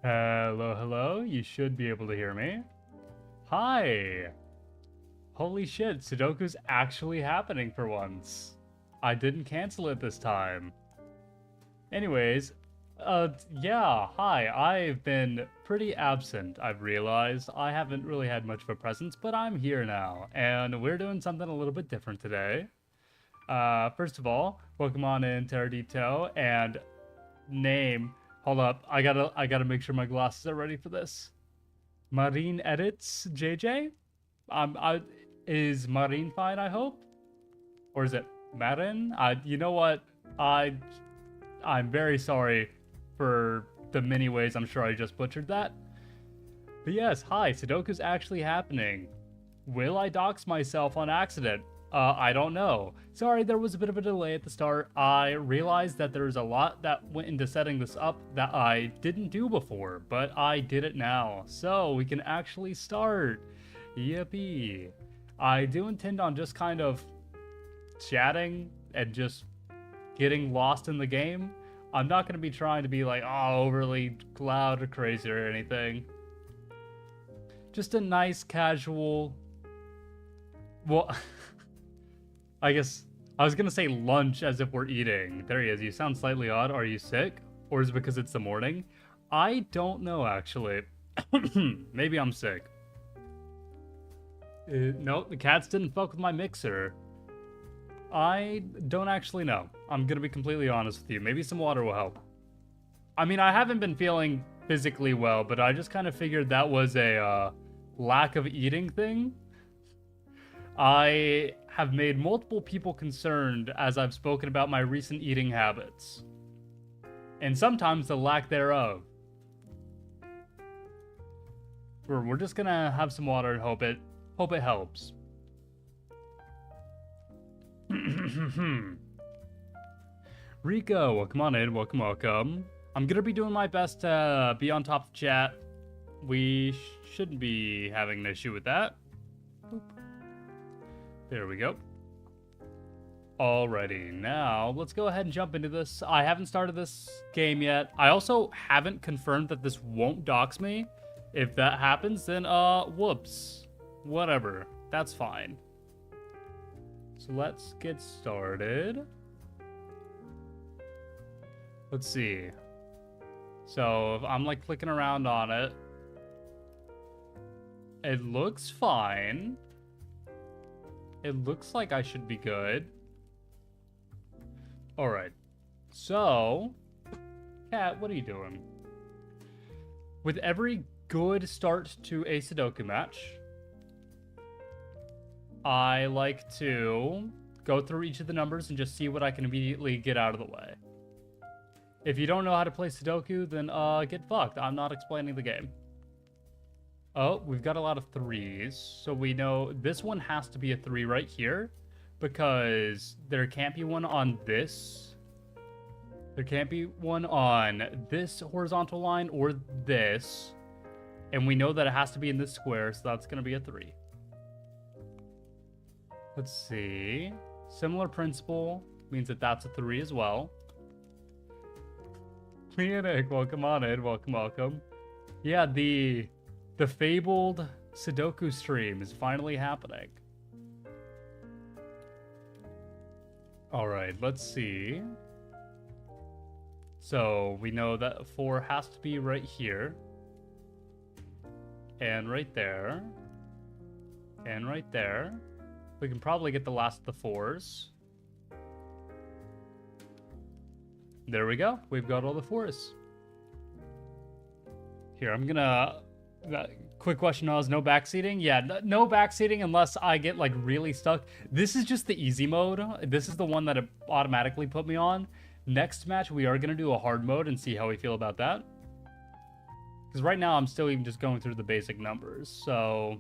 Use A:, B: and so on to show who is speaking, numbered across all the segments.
A: Hello, hello. You should be able to hear me. Hi. Holy shit, Sudoku's actually happening for once. I didn't cancel it this time. Anyways, yeah, hi. I've been pretty absent, I've realized. I haven't really had much of a presence, but I'm here now, and we're doing something a little bit different today. First of all, welcome on in, Teradito, and name. Hold up, I gotta make sure my glasses are ready for this. Marine Edits, JJ? Is Marine fine, I hope? Or is it Marin? You know what? I'm very sorry for the many ways I'm sure I just butchered that. But yes, hi, Sudoku's actually happening. Will I dox myself on accident? I don't know. Sorry, there was a bit of a delay at the start. I realized that there's a lot that went into setting this up that I didn't do before, but I did it now. So we can actually start. Yippee. I do intend on just kind of chatting and just getting lost in the game. I'm not going to be trying to be like, oh, overly loud or crazy or anything. Just a nice casual... Well... I guess I was gonna say lunch as if we're eating. There he is. You sound slightly odd. Are you sick? Or is it because it's the morning? I don't know, actually. Maybe I'm sick. No, the cats didn't fuck with my mixer. I don't actually know. I'm gonna be completely honest with you. Maybe some water will help. I mean, I haven't been feeling physically well, but I just kind of figured that was a lack of eating thing. I have made multiple people concerned as I've spoken about my recent eating habits. And sometimes the lack thereof. We're just gonna have some water and hope it helps. Rico, welcome on in, welcome. I'm gonna be doing my best to be on top of chat. We shouldn't be having an issue with that. Boop. There we go. Alrighty, now let's go ahead and jump into this. I haven't started this game yet. I also haven't confirmed that this won't dox me. If that happens, then whoops. Whatever, that's fine. So let's get started. Let's see. So if I'm like clicking around on it, it looks fine. It looks like I should be good. Alright. So, Cat, what are you doing? With every good start to a Sudoku match, I like to go through each of the numbers and just see what I can immediately get out of the way. If you don't know how to play Sudoku, then get fucked. I'm not explaining the game. Oh, we've got a lot of threes. So we know this one has to be a 3 right here because there can't be one on this. There can't be one on this horizontal line or this. And we know that it has to be in this square, so that's going to be a 3. Let's see. Similar principle means that that's a 3 as well. Clinic, welcome on in. Welcome. Yeah, the fabled Sudoku stream is finally happening. Alright, let's see. So, we know that 4 has to be right here. And right there. And right there. We can probably get the last of the 4s. There we go. We've got all the 4s. Here, I'm gonna... quick question, Oz, no backseating? Yeah, no backseating unless I get, like, really stuck. This is just the easy mode. This is the one that it automatically put me on. Next match, we are going to do a hard mode and see how we feel about that. Because right now, I'm still even just going through the basic numbers, so...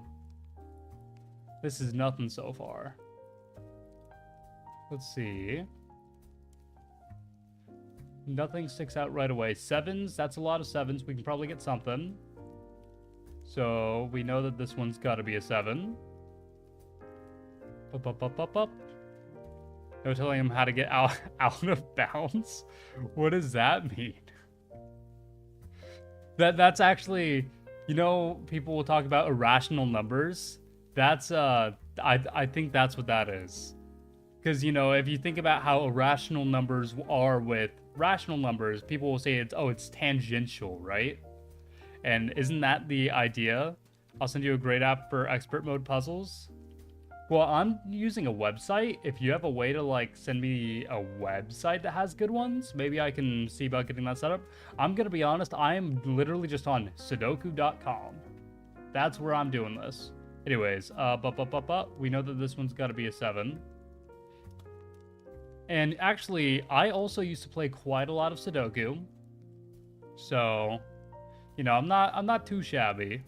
A: This is nothing so far. Let's see. Nothing sticks out right away. 7s, that's a lot of 7s. We can probably get something. So, we know that this one's got to be a 7. Up. No telling him how to get out of bounds? What does that mean? That's actually, you know, people will talk about irrational numbers. That's I think that's what that is. Because, you know, if you think about how irrational numbers are with rational numbers, people will say it's tangential, right? And isn't that the idea? I'll send you a great app for expert mode puzzles. Well, I'm using a website. If you have a way to like send me a website that has good ones, maybe I can see about getting that set up. I'm gonna be honest, I am literally just on sudoku.com. That's where I'm doing this. Anyways, we know that this one's gotta be a 7. And actually, I also used to play quite a lot of Sudoku. So, you know, I'm not too shabby.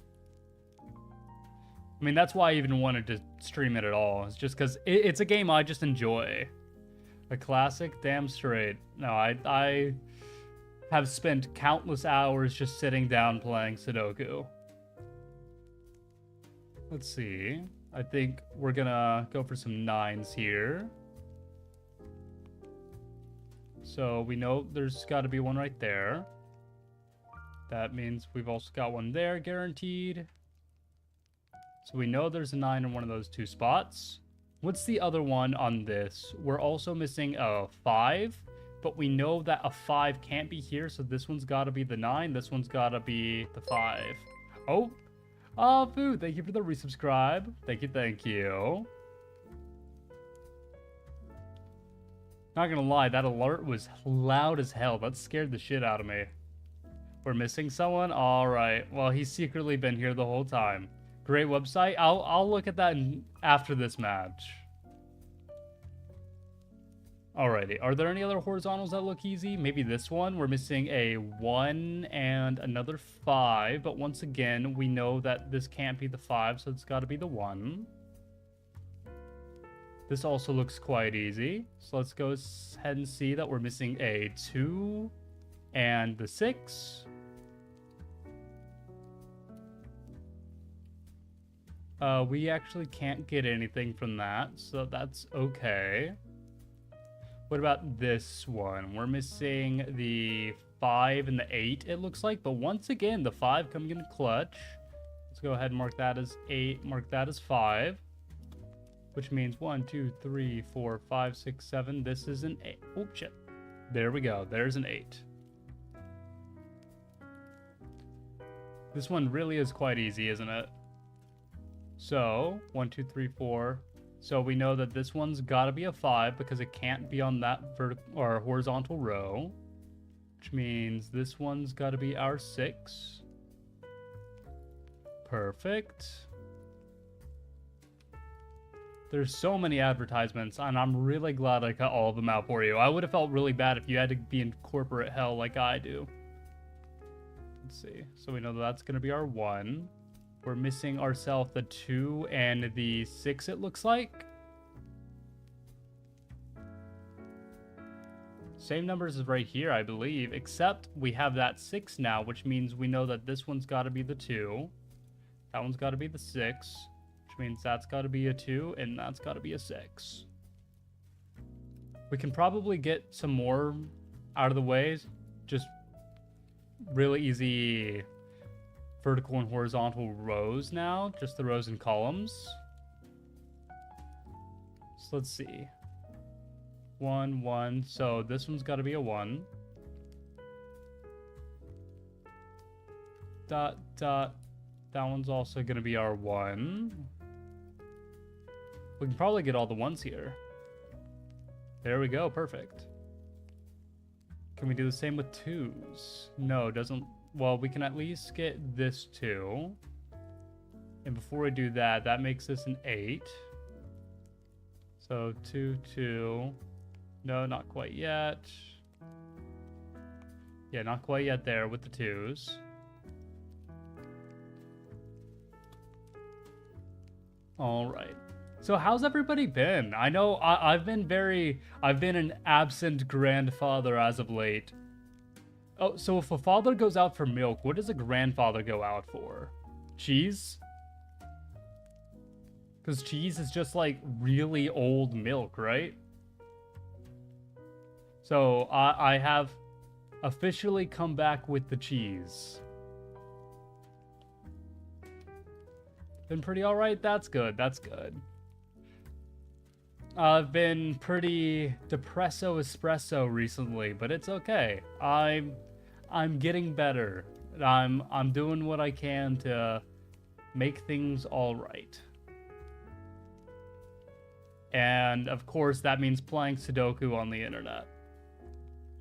A: I mean, that's why I even wanted to stream it at all. It's just because it's a game I just enjoy. A classic? Damn straight. No, I have spent countless hours just sitting down playing Sudoku. Let's see. I think we're gonna go for some 9s here. So we know there's got to be one right there. That means we've also got one there, guaranteed. So we know there's a 9 in one of those 2 spots. What's the other one on this? We're also missing a 5, but we know that a 5 can't be here, so this one's got to be the 9. This one's got to be the 5. Oh, Boo, thank you for the resubscribe. Thank you, thank you. Not gonna lie, that alert was loud as hell. That scared the shit out of me. We're missing someone? Alright. Well, he's secretly been here the whole time. Great website. I'll look at that after this match. Alrighty. Are there any other horizontals that look easy? Maybe this one. We're missing a 1 and another 5. But once again, we know that this can't be the 5, so it's got to be the 1. This also looks quite easy. So let's go ahead and see that we're missing a 2 and the 6. We actually can't get anything from that, so that's okay. What about this one? We're missing the 5 and the 8, it looks like. But once again, the 5 coming in clutch. Let's go ahead and mark that as 8, mark that as 5. Which means 1, 2, 3, 4, 5, 6, 7. This is an 8. Oh, shit. There we go. There's an 8. This one really is quite easy, isn't it? So, 1, 2, 3, 4. So we know that this one's got to be a 5 because it can't be on that vertical or horizontal row. Which means this one's got to be our 6. Perfect. There's so many advertisements, and I'm really glad I cut all of them out for you. I would have felt really bad if you had to be in corporate hell like I do. Let's see. So we know that that's going to be our 1. We're missing ourselves the 2 and the 6, it looks like. Same numbers as right here, I believe, except we have that 6 now, which means we know that this one's got to be the 2. That one's got to be the 6. Means that's got to be a 2 and that's got to be a 6. We can probably get some more out of the way. Just really easy vertical and horizontal rows now. Just the rows and columns. So let's see. 1, 1. So this one's got to be a 1. Dot, dot. That one's also going to be our 1. We can probably get all the 1s here. There we go, perfect. Can we do the same with 2s? No, doesn't... Well, we can at least get this 2. And before we do that, that makes this an 8. So 2, 2. No, not quite yet. Yeah, not quite yet there with the 2s. All right. So how's everybody been? I know I've been an absent grandfather as of late. Oh, so if a father goes out for milk, what does a grandfather go out for? Cheese? Because cheese is just like really old milk, right? So I have officially come back with the cheese. Been pretty alright? That's good. That's good. I've been pretty depresso espresso recently, but it's okay. I'm getting better. I'm doing what I can to make things all right. And of course that means playing Sudoku on the internet.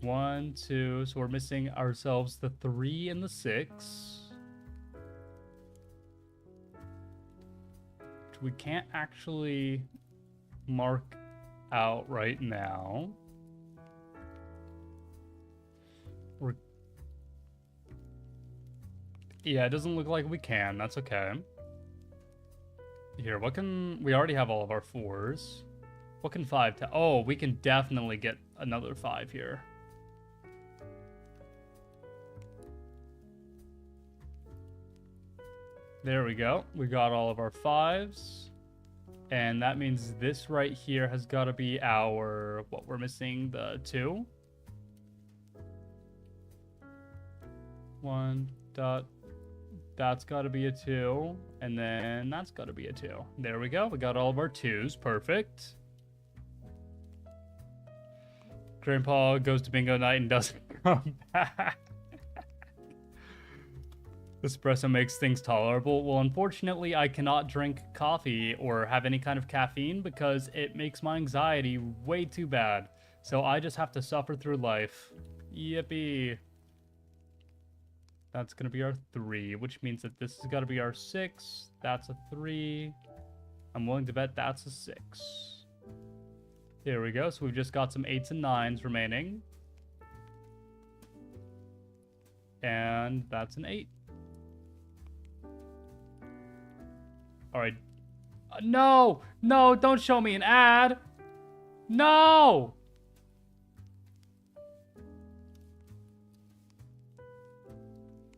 A: 1, 2, so we're missing ourselves the 3 and the 6. Which we can't actually mark out right now. Yeah, it doesn't look like we can. That's okay. Here, what can... We already have all of our 4s. What can 5 tell? Oh, we can definitely get another 5 here. There we go. We got all of our 5s. And that means this right here has got to be our... What, we're missing the 2? 1 dot... That's got to be a 2. And then that's got to be a 2. There we go. We got all of our 2s. Perfect. Grandpa goes to bingo night and doesn't come back. Espresso makes things tolerable. Well, unfortunately, I cannot drink coffee or have any kind of caffeine because it makes my anxiety way too bad. So I just have to suffer through life. Yippee. That's going to be our 3, which means that this has got to be our 6. That's a 3. I'm willing to bet that's a 6. There we go. So we've just got some 8s and 9s remaining. And that's an 8. All right. No! No, don't show me an ad! No!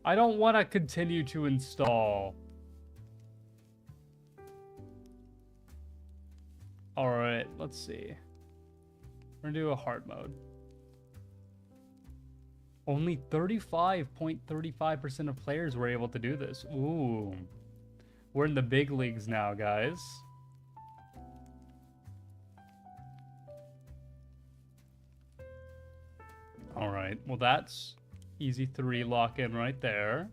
A: I don't want to continue to install. All right, let's see. We're gonna do a hard mode. Only 35.35% of players were able to do this. Ooh. We're in the big leagues now, guys. All right, well that's easy 3 lock in right there.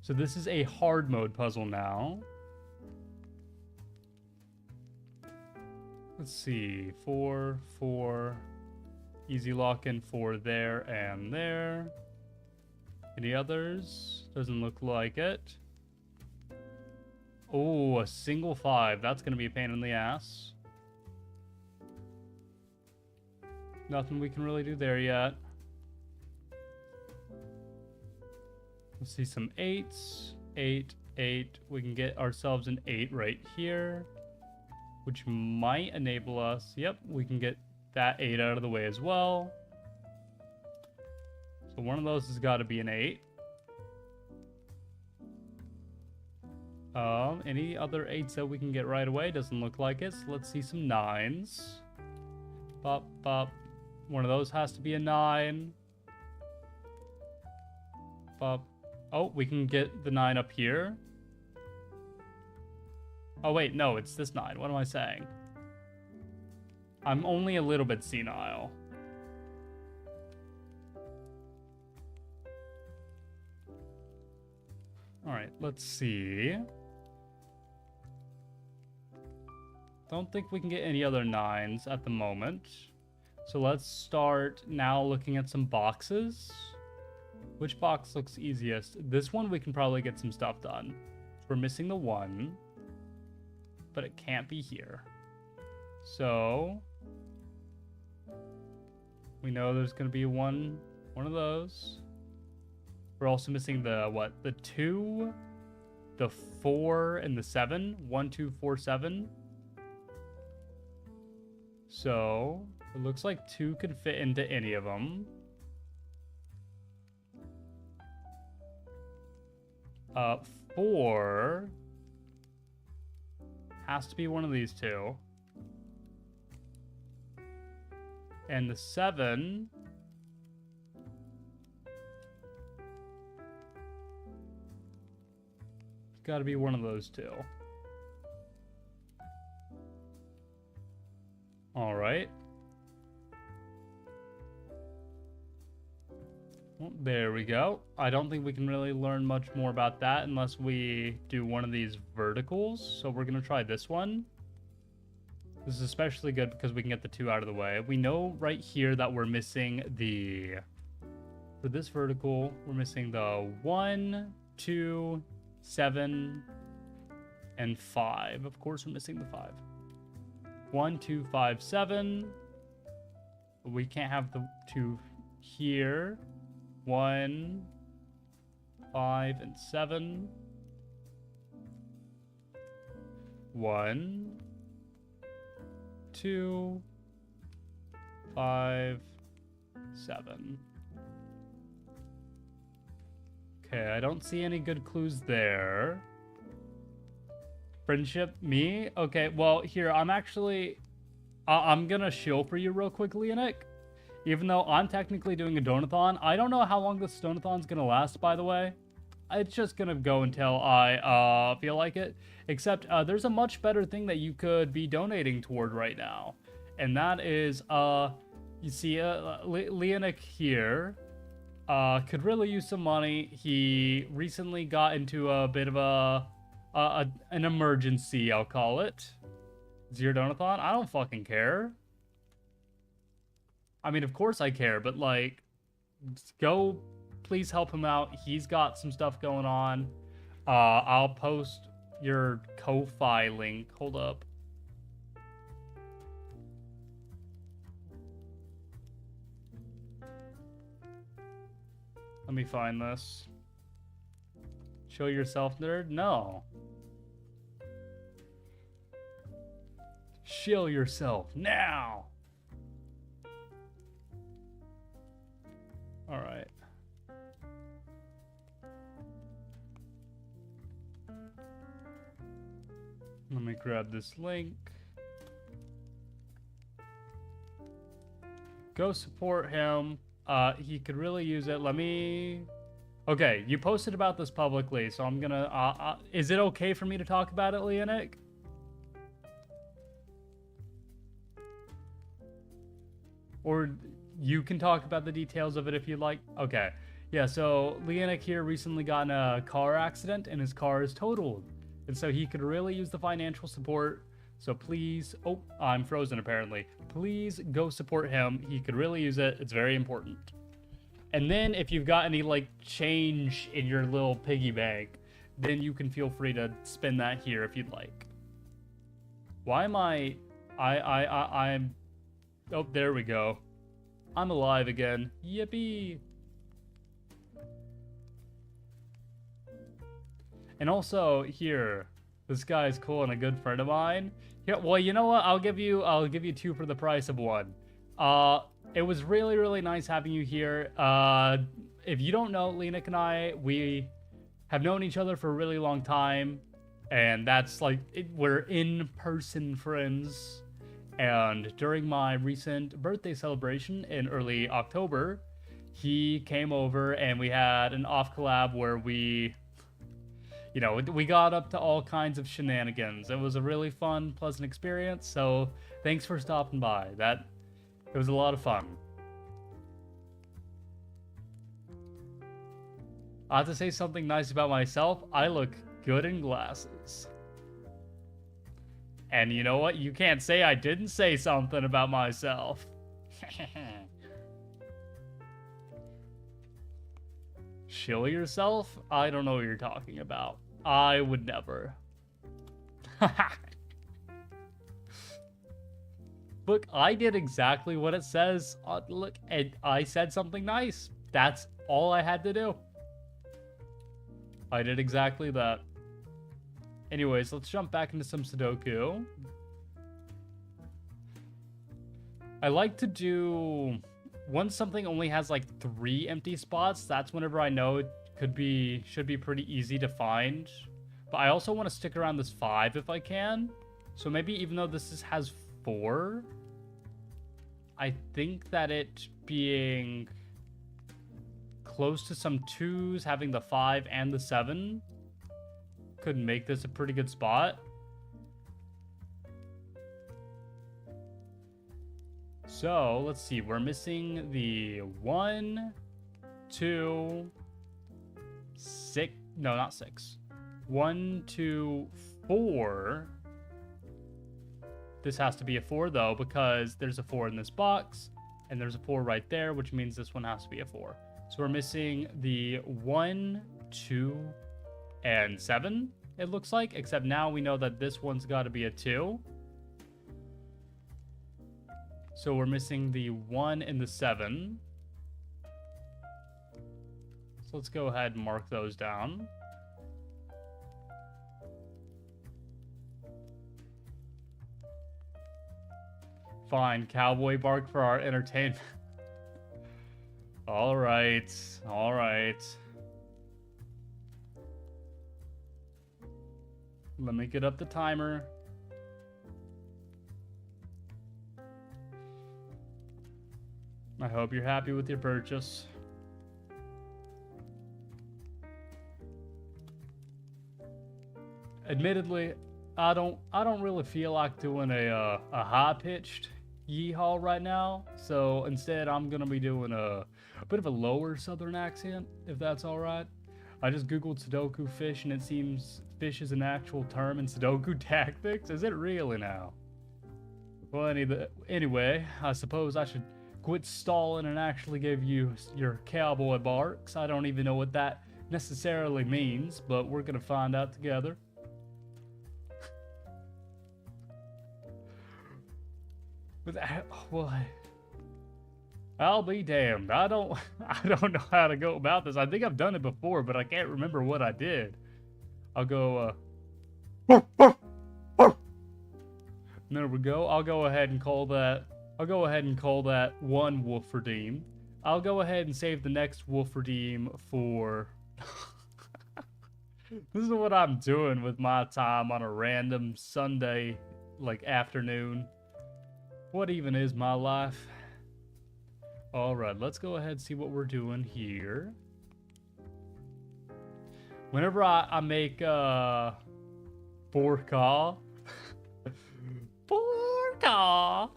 A: So this is a hard mode puzzle now. Let's see, 4, 4. Easy lock in 4 there and there. Any others? Doesn't look like it. Oh, a single 5. That's going to be a pain in the ass. Nothing we can really do there yet. Let's see some 8s. 8, 8. We can get ourselves an 8 right here, which might enable us. Yep, we can get that 8 out of the way as well. So one of those has got to be an 8. Any other 8s that we can get right away? Doesn't look like it. So let's see some 9s. Bop, bop. One of those has to be a 9. Bop. Oh, we can get the 9 up here. Oh, wait, no, it's this 9. What am I saying? I'm only a little bit senile. All right, let's see. Don't think we can get any other 9s at the moment. So let's start now looking at some boxes. Which box looks easiest? This one we can probably get some stuff done. We're missing the 1, but it can't be here. So we know there's going to be one of those. We're also missing the what? The 2, the 4, and the 7. 1, 2, 4, 7. So it looks like 2 could fit into any of them. 4 has to be one of these 2. And the 7 Gotta be one of those two. Alright. Well, there we go. I don't think we can really learn much more about that unless we do one of these verticals. So we're going to try this one. This is especially good because we can get the 2 out of the way. We know right here that we're missing the... For this vertical, we're missing the 1, 2, 7, and 5. Of course, we're missing the 5. 1, 2, 5, 7. We can't have the 2 here. 1, 5, and 7. 1, 2, 5, 7. Okay, I don't see any good clues there. Friendship, me? Okay, well, here, I'm actually... I'm gonna shill for you real quick, Leonic. Even though I'm technically doing a donathon. I don't know how long this donathon's gonna last, by the way. It's just gonna go until I feel like it. Except, there's a much better thing that you could be donating toward right now. And that is, you see, Leonic here, could really use some money. He recently got into a bit of an emergency, I'll call it. Zero donathon? I don't fucking care. I mean, of course I care, but like, go please help him out. He's got some stuff going on. I'll post your Ko-Fi link. Hold up. Let me find this. Show yourself, nerd? No. Show yourself now. All right. Let me grab this link. Go support him. He could really use it. Let me... Okay, you posted about this publicly, so I'm gonna... is it okay for me to talk about it, Leonic? Or you can talk about the details of it if you'd like. Okay. Yeah, so Leonic here recently got in a car accident, and his car is totaled. And so he could really use the financial support. So please... Oh, I'm frozen apparently. Please go support him. He could really use it. It's very important. And then if you've got any, like, change in your little piggy bank, then you can feel free to spend that here if you'd like. Why am I'm... Oh, there we go. I'm alive again. Yippee! And also, here, this guy is cool and a good friend of mine. Yeah, well, you know what? I'll give you 2 for the price of 1. It was really, really nice having you here. If you don't know, Leonic and I, we have known each other for a really long time. And that's like, we're in-person friends. And during my recent birthday celebration in early October, he came over and we had an off collab where we, you know, we got up to all kinds of shenanigans. It was a really fun, pleasant experience. So thanks for stopping by. It was a lot of fun. I have to say something nice about myself. I look good in glasses. And you know what? You can't say I didn't say something about myself. Shill yourself? I don't know what you're talking about. I would never. Look, I did exactly what it says. Look, I said something nice. That's all I had to do. I did exactly that. Anyways, let's jump back into some Sudoku. I like to do... Once something only has like 3 empty spots, that's whenever I know it should be pretty easy to find. But I also want to stick around this 5 if I can. So maybe even though this has 4, I think that it being close to some 2s, having the 5 and the 7 could make this a pretty good spot. So, let's see. We're missing the 1, 2, 6. No, not 6. 1, 2, 4. This has to be a 4, though, because there's a 4 in this box, and there's a 4 right there, which means this one has to be a 4. So we're missing the 1, 2, and 7, it looks like, except now we know that this one's got to be a 2. So we're missing the 1 and the 7. So let's go ahead and mark those down. Fine, cowboy bark for our entertainment. All right, all right. Let me get up the timer. I hope you're happy with your purchase. Admittedly, I don't really feel like doing a high-pitched yeehaw right now, so instead I'm gonna be doing a bit of a lower southern accent, if that's all right. I just googled Sudoku fish, and it seems fish is an actual term in Sudoku tactics. Is it really now? Well, anyway, I suppose I should quit stalling and actually give you your cowboy barks. I don't even know what that necessarily means, but we're gonna find out together. Well, I'll be damned. I don't know how to go about this. I think I've done it before, but I can't remember what I did. I'll go, there we go. I'll go ahead and call that one wolf redeem. I'll go ahead and save the next wolf redeem for... This is what I'm doing with my time on a random Sunday, like, afternoon. What even is my life? Alright, let's go ahead and see what we're doing here. Whenever I make, 4K... 4K!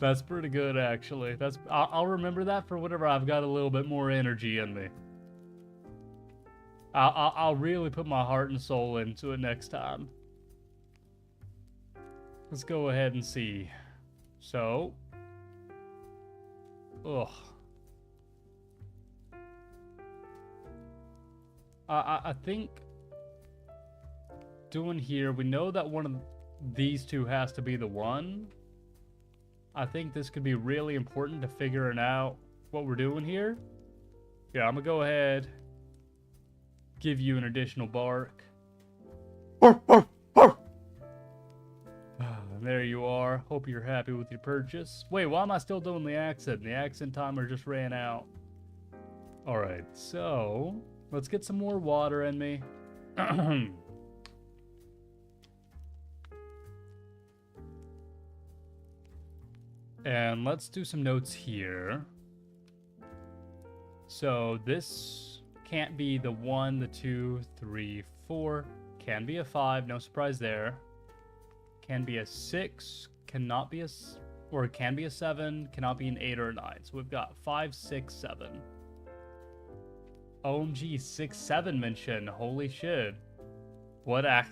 A: That's pretty good, actually. I'll remember that for whenever I've got a little bit more energy in me. I'll really put my heart and soul into it next time. Let's go ahead and see. So. Ugh. I think doing here, we know that one of these two has to be the one. I think this could be really important to figuring out what we're doing here. Yeah, I'm gonna go ahead, give you an additional bark. There you are. Hope you're happy with your purchase. Wait, why am I still doing the accent? The accent timer just ran out. Alright, so let's get some more water in me. And let's do some notes here. So this can't be the 1, the 2, 3, 4. Can be a 5, no surprise there. Can be a 6, cannot be or it can be a 7, cannot be an 8 or a 9. So we've got 5, 6, 7. OMG, 6, 7 mention. Holy shit. What act?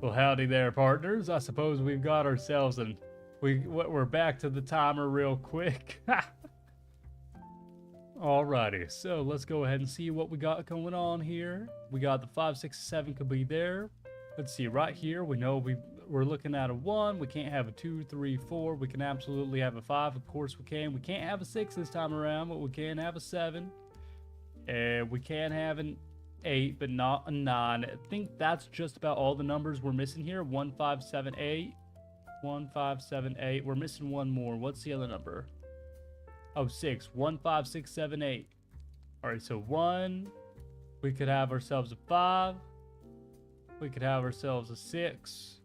A: Well, howdy there, partners. I suppose we've got ourselves and we're back to the timer real quick. Alrighty, so let's go ahead and see what we got going on here. We got the 5, 6, 7 could be there. Let's see, right here, we know we're looking at a 1. We can't have a 2, 3, 4. We can absolutely have a 5. Of course we can. We can't have a 6 this time around, but we can have a 7. And we can have an 8, but not a 9. I think that's just about all the numbers we're missing here. 1, 5, 7, 8. 1, 5, 7, 8. We're missing one more. What's the other number? Oh, 6. 1, 5, 6, 7, 8. Alright, so 1. We could have ourselves a 5. We could have ourselves a 6.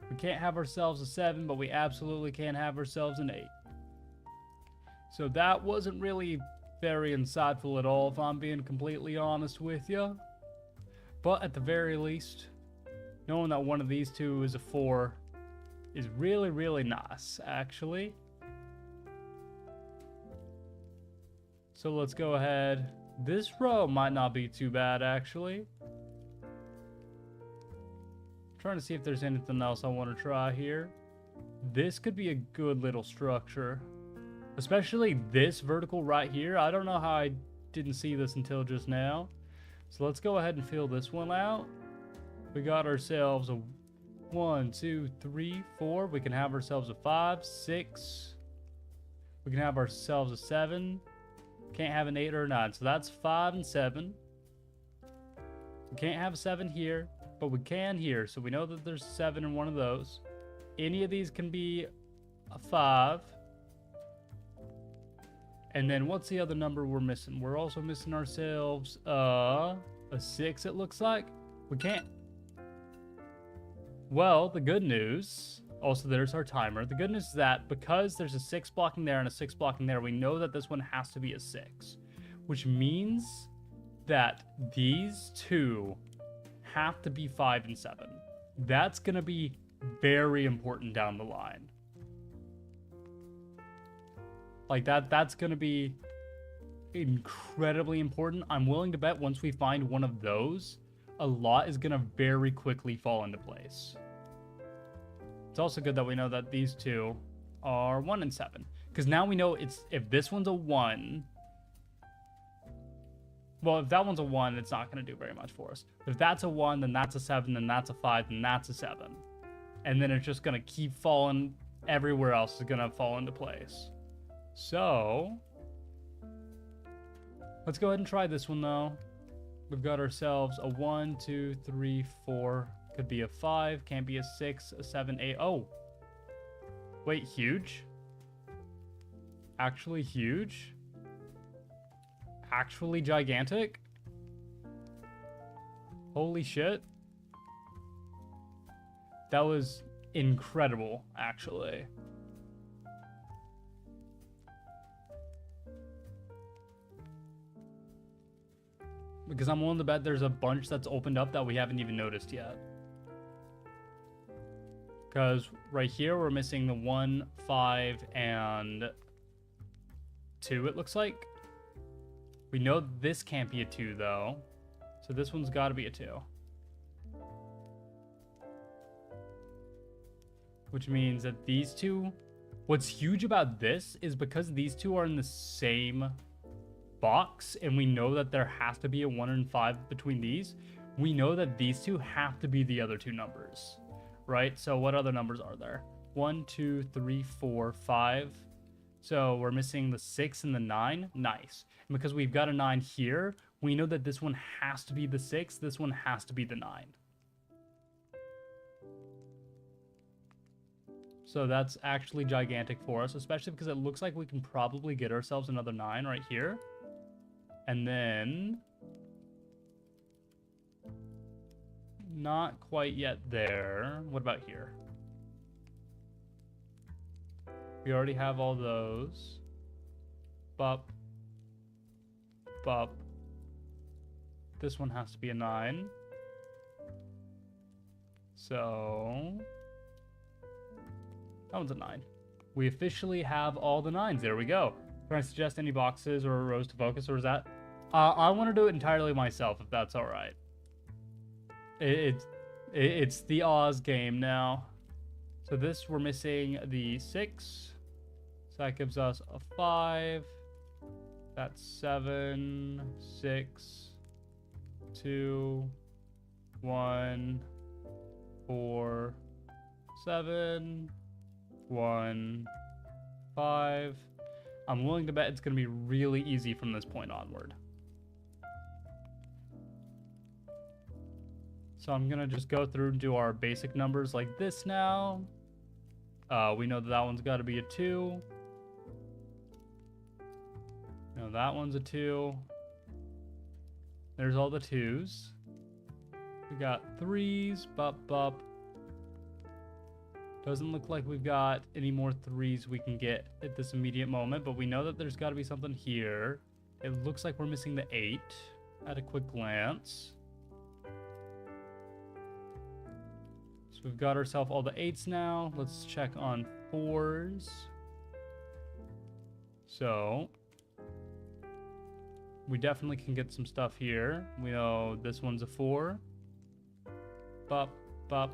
A: We can't have ourselves a 7, but we absolutely can have ourselves an 8. So that wasn't really very insightful at all, if I'm being completely honest with you. But at the very least, knowing that one of these two is a 4 is really, really nice, actually. So let's go ahead. This row might not be too bad, actually. Trying to see if there's anything else I want to try here. This could be a good little structure. Especially this vertical right here. I don't know how I didn't see this until just now. So let's go ahead and fill this one out. We got ourselves a 1, 2, 3, 4. We can have ourselves a 5, 6. We can have ourselves a 7. Can't have an 8 or a 9. So that's 5 and 7. We can't have a 7 here, but we can here. So we know that there's 7 in one of those. Any of these can be a 5. And then what's the other number we're missing? We're also missing ourselves a 6, it looks like. We can't. Well, the good news, also there's our timer. The good news is that because there's a 6 blocking there and a 6 blocking there, we know that this one has to be a 6. Which means that these two have to be 5 and 7. That's going to be very important down the line. Like that's going to be incredibly important. I'm willing to bet once we find one of those, a lot is going to very quickly fall into place. It's also good that we know that these two are 1 and 7. Because now we know if this one's a 1... Well, if that one's a 1, it's not going to do very much for us. If that's a 1, then that's a 7, then that's a 5, then that's a 7. And then it's just going to keep falling. Everywhere else is going to fall into place. So, let's go ahead and try this one, though. We've got ourselves a 1, 2, 3, 4. Could be a 5. Can't be a 6, a 7, 8. Oh. Wait, huge? Actually huge? Actually gigantic? Holy shit. That was incredible, actually. Because I'm willing to bet there's a bunch that's opened up that we haven't even noticed yet. Because right here we're missing the 1, 5, and 2, it looks like. We know this can't be a 2, though. So this one's got to be a 2. Which means that these two... What's huge about this is because these two are in the same box, and we know that there has to be a 1 and 5 between these, we know that these two have to be the other two numbers, right? So what other numbers are there? 1, 2, 3, 4, 5. So we're missing the 6 and the 9. Nice. And because we've got a 9 here, we know that this one has to be the 6, this one has to be the 9. So that's actually gigantic for us, especially because it looks like we can probably get ourselves another 9 right here. And then... not quite yet there. What about here? We already have all those. Bup. Bup. This one has to be a 9. So... that one's a 9. We officially have all the 9s. There we go. Can I suggest any boxes or rows to focus, or is that... I want to do it entirely myself, if that's alright. It's the Oz game now. So this, we're missing the 6. So that gives us a 5. That's 7, 6, 2, 1, 4, 7, 1, 5. I'm willing to bet it's going to be really easy from this point onward. So I'm going to just go through and do our basic numbers like this now. We know that that one's got to be a 2. No, that one's a 2. There's all the 2s. We got 3s, bup, bup. Doesn't look like we've got any more 3s we can get at this immediate moment, but we know that there's got to be something here. It looks like we're missing the 8 at a quick glance. So we've got ourselves all the 8s now. Let's check on 4s. So we definitely can get some stuff here. We know this one's a 4. Bop, bop.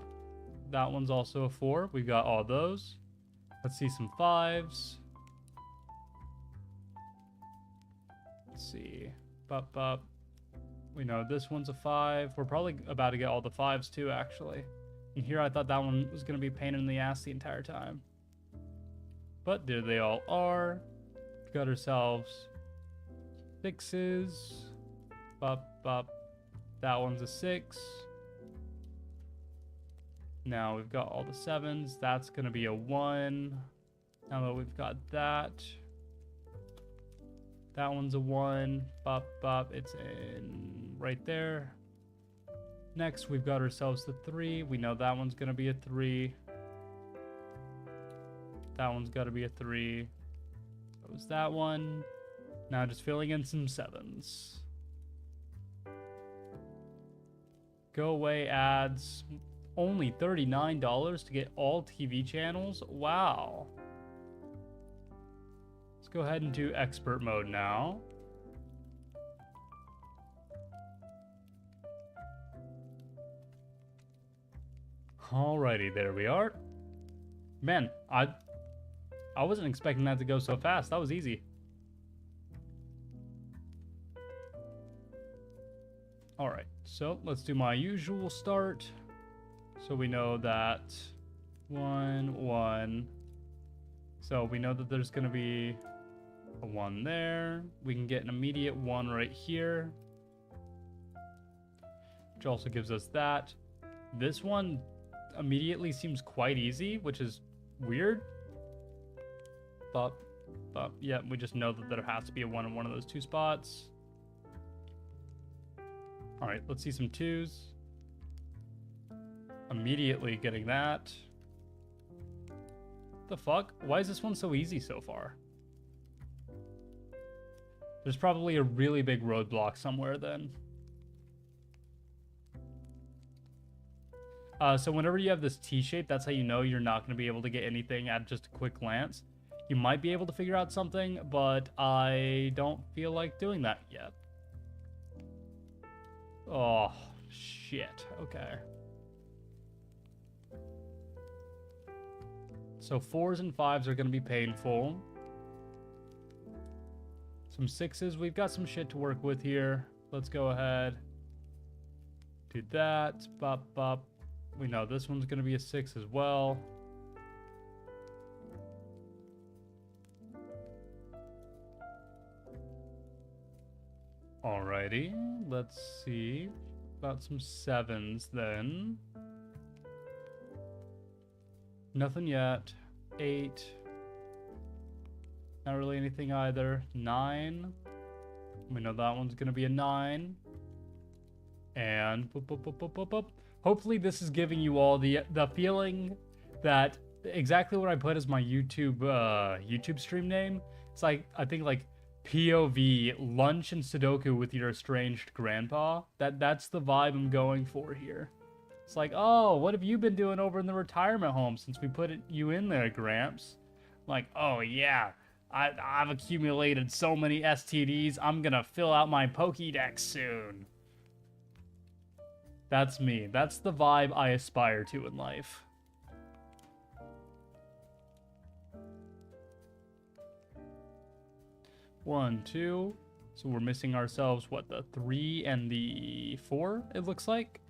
A: That one's also a 4. We've got all those. Let's see some 5s. Let's see. Bop, bop. We know this one's a 5. We're probably about to get all the 5s too, actually. And here I thought that one was going to be a pain in the ass the entire time. But there they all are. We've got ourselves 6s. Bop, bop. That one's a 6. Now we've got all the 7s. That's going to be a 1. Now that we've got that. That one's a 1. Bop, bop. It's in right there. Next, we've got ourselves the 3. We know that one's going to be a 3. That one's got to be a 3. That was that one. Now just filling in some 7s. Go away ads. Only $39 to get all TV channels? Wow. Let's go ahead and do expert mode now. Alrighty, there we are. Man, I wasn't expecting that to go so fast. That was easy. Alright, so let's do my usual start. So we know that 1, 1. So we know that there's going to be a 1 there. We can get an immediate 1 right here, which also gives us that. This one immediately seems quite easy, which is weird. But yeah, we just know that there has to be a 1 in one of those 2 spots. All right, let's see some 2s. Immediately getting that. The fuck? Why is this one so easy so far? There's probably a really big roadblock somewhere then. So whenever you have this T-shape, that's how you know you're not going to be able to get anything at just a quick glance. You might be able to figure out something, but I don't feel like doing that yet. Oh, shit. Okay. So 4s and 5s are going to be painful. Some 6s. We've got some shit to work with here. Let's go ahead. Do that. Bop, bop. We know this one's going to be a 6 as well. Alrighty. Let's see. About some 7s then. Nothing yet. 8. Not really anything either. 9. We know that one's going to be a 9. And boop, boop, boop, boop, boop, boop. Hopefully this is giving you all the feeling that exactly what I put as my YouTube stream name. It's like, I think like POV, lunch and Sudoku with your estranged grandpa. That's the vibe I'm going for here. It's like, oh, what have you been doing over in the retirement home since we put you in there, Gramps? Like, oh yeah, I've accumulated so many STDs, I'm gonna fill out my Pokédex soon. That's me. That's the vibe I aspire to in life. One, 2. So we're missing ourselves, what, the 3 and the 4, it looks like?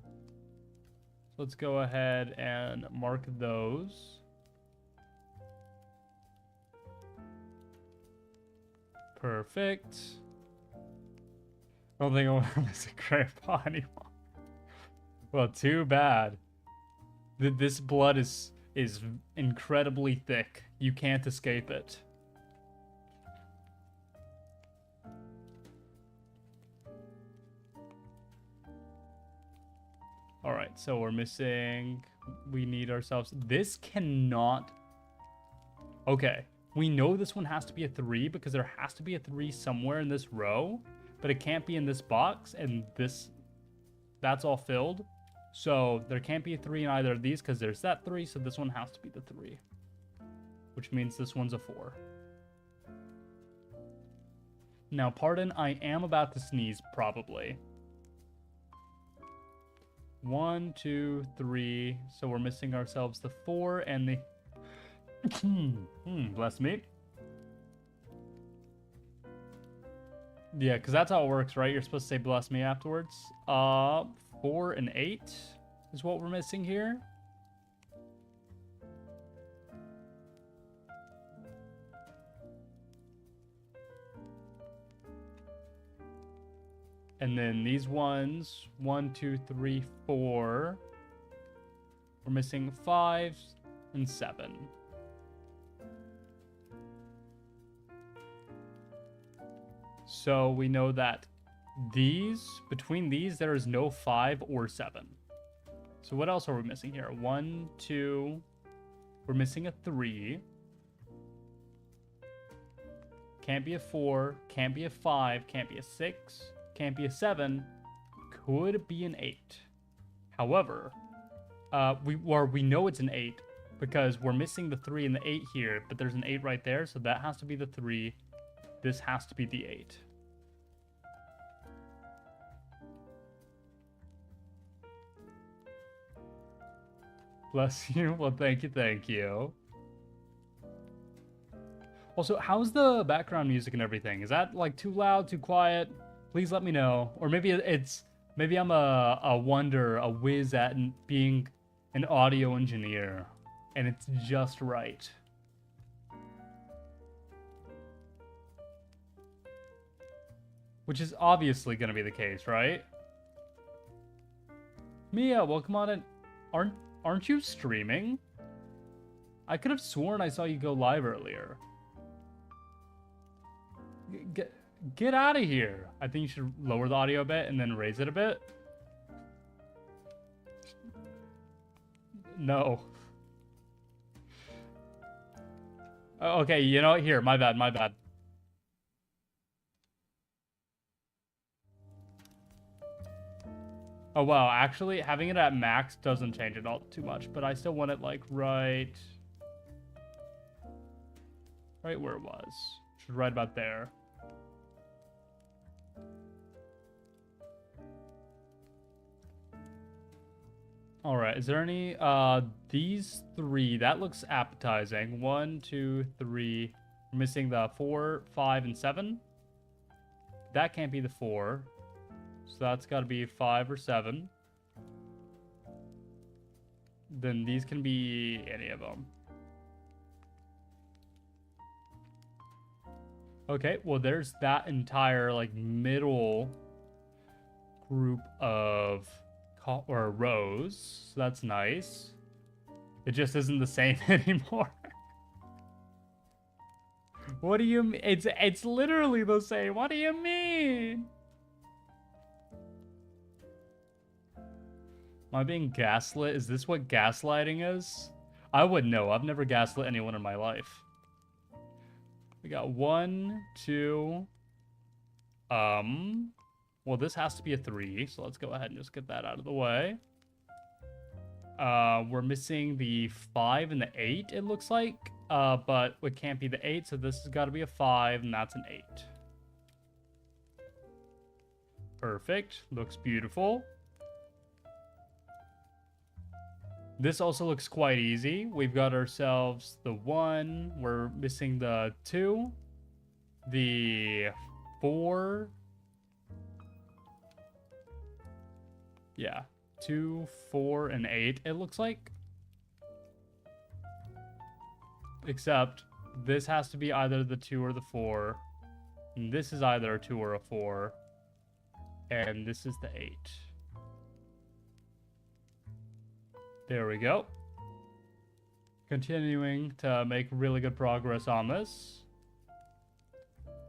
A: Let's go ahead and mark those. Perfect. I don't think I want to miss a grandpa anymore. Well, too bad. This blood is incredibly thick. You can't escape it. Alright, so we're missing we need ourselves... This cannot... Okay. We know this one has to be a 3 because there has to be a 3 somewhere in this row. But it can't be in this box. And this... That's all filled. So there can't be a 3 in either of these because there's that 3. So this one has to be the 3. Which means this one's a 4. Now, pardon, I am about to sneeze, probably. 1, 2, 3. So we're missing ourselves the 4 and the... bless me. Yeah, because that's how it works, right? You're supposed to say bless me afterwards. 4 and 8 is what we're missing here. And then these ones, 1, 2, 3, 4. We're missing 5 and 7. So we know that these, between these, there is no 5 or 7. So what else are we missing here? 1, 2, we're missing a 3. Can't be a 4, can't be a 5, can't be a 6. Can't be a 7, could be an 8. However, we know it's an 8 because we're missing the 3 and the 8 here, but there's an 8 right there, so that has to be the 3. This has to be the 8. Bless you. Well, thank you, thank you. Also, how's the background music and everything? Is that like too loud, too quiet? Please let me know. Or maybe maybe I'm a whiz at being an audio engineer, and it's just right. Which is obviously going to be the case, right? Mia, welcome on in. Aren't you streaming? I could have sworn I saw you go live earlier. Get out of here. I think you should lower the audio a bit and then raise it a bit. No. Okay, you know what? Here, my bad, my bad. Oh, wow. Actually, having it at max doesn't change it all too much, but I still want it, like, right where it was. Which is right about there. All right, is there any, these 3, that looks appetizing. 1, 2, 3, we're missing the 4, 5, and 7. That can't be the 4, so that's got to be 5 or 7. Then these can be any of them. Okay, well, there's that entire, like, middle group of... or rows, so that's nice. It just isn't the same anymore. What do you mean? It's literally the same. What do you mean? Am I being gaslit? Is this what gaslighting is? I wouldn't know. I've never gaslit anyone in my life. We got 1, 2. Well, this has to be a 3, so let's go ahead and just get that out of the way. We're missing the 5 and the 8, it looks like. But it can't be the 8, so this has got to be a 5, and that's an 8. Perfect. Looks beautiful. This also looks quite easy. We've got ourselves the 1. We're missing the 2. The 4... Yeah, 2, 4, and 8, it looks like. Except, this has to be either the 2 or the 4. And this is either a 2 or a 4. And this is the 8. There we go. Continuing to make really good progress on this.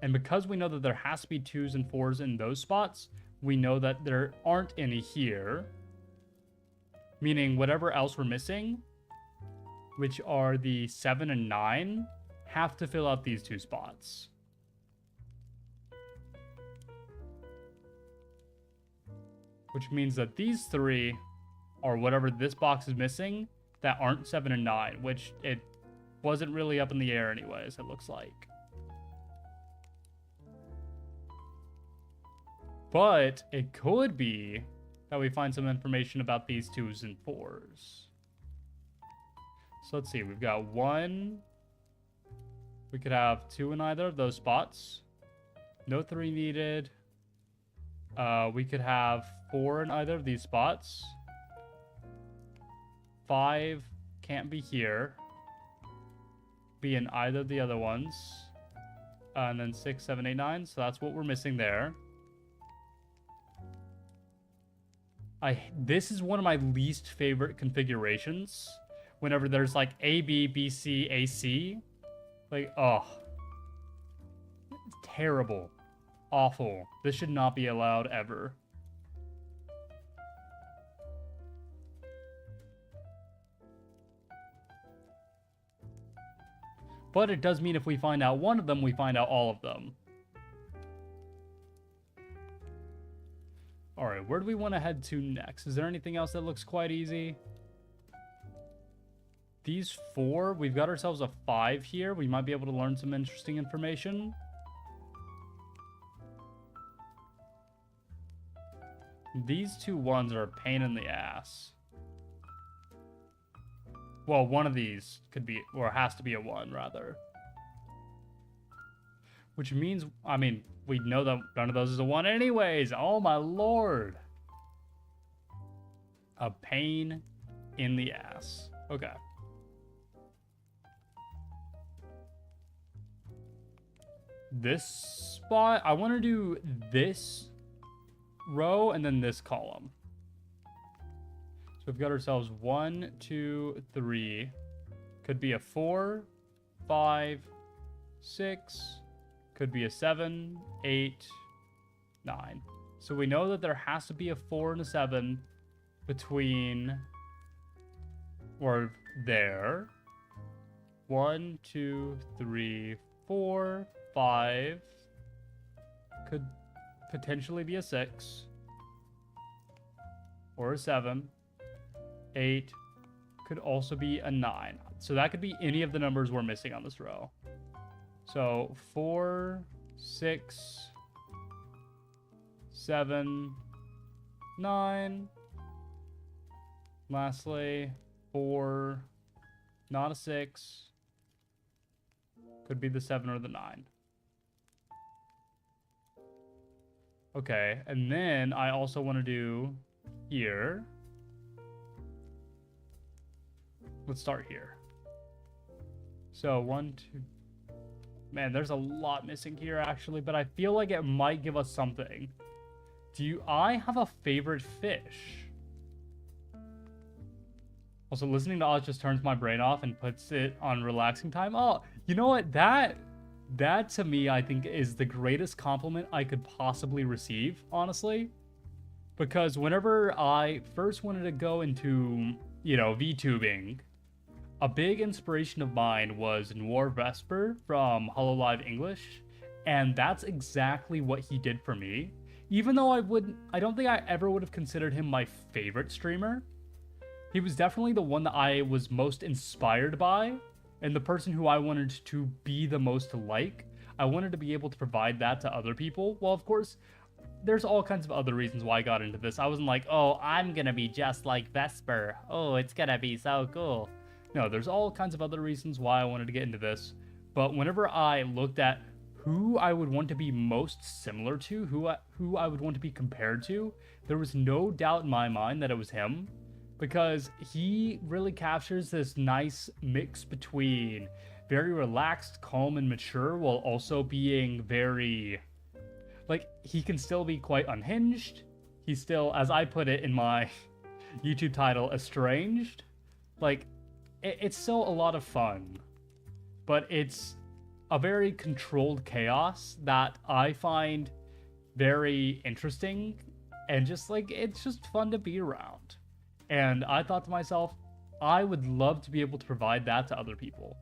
A: And because we know that there has to be 2s and 4s in those spots, we know that there aren't any here. Meaning whatever else we're missing, which are the 7 and 9, have to fill out these 2 spots. Which means that these 3 are whatever this box is missing that aren't 7 and 9, which it wasn't really up in the air anyways, it looks like. But it could be that we find some information about these 2s and 4s. So let's see, we've got 1. We could have 2 in either of those spots. No 3 needed. We could have 4 in either of these spots. 5 can't be here. Be in either of the other ones. And then 6, 7, 8, 9. So that's what we're missing there. This is one of my least favorite configurations. Whenever there's like A, B, B, C, A, C. Like, oh. It's terrible. Awful. This should not be allowed ever. But it does mean if we find out one of them, we find out all of them. Alright, where do we want to head to next? Is there anything else that looks quite easy? These 4, we've got ourselves a 5 here. We might be able to learn some interesting information. These 2 1s are a pain in the ass. Well, one of these could be, or has to be a 1, rather. Which means, I mean, we know that none of those is a 1 anyways. Oh my lord. A pain in the ass. Okay. This spot, I want to do this row and then this column. So we've got ourselves 1, 2, 3. Could be a 4, 5, 6. Could be a 7, 8, 9. So we know that there has to be a 4 and a 7 between, or there. 1, 2, 3, 4, 5. Could potentially be a 6. Or a 7. 8. Could also be a 9. So that could be any of the numbers we're missing on this row. So 4, 6, 7, 9. Lastly, 4, not a 6. Could be the 7 or the 9. Okay, and then I also want to do here. Let's start here. So 1, 2. Man, there's a lot missing here actually, but I feel like it might give us something. Do I have a favorite fish? Also, listening to Oz just turns my brain off and puts it on relaxing time. Oh, you know what? That to me, I think, is the greatest compliment I could possibly receive, honestly. Because whenever I first wanted to go into, VTubing, a big inspiration of mine was Noir Vesper from Hololive English, and that's exactly what he did for me. Even though I don't think I ever would have considered him my favorite streamer. He was definitely the one that I was most inspired by, and the person who I wanted to be the most like. I wanted to be able to provide that to other people. Well, of course, there's all kinds of other reasons why I got into this. I wasn't like, oh, I'm gonna be just like Vesper. Oh, it's gonna be so cool. No, there's all kinds of other reasons why I wanted to get into this. But whenever I looked at who I would want to be most similar to, who I would want to be compared to, there was no doubt in my mind that it was him. Because he really captures this nice mix between very relaxed, calm, and mature, while also being very... he can still be quite unhinged. He's still, as I put it in my YouTube title, estranged. It's still a lot of fun. But it's a very controlled chaos that I find very interesting. And just, it's just fun to be around. And I thought to myself, I would love to be able to provide that to other people.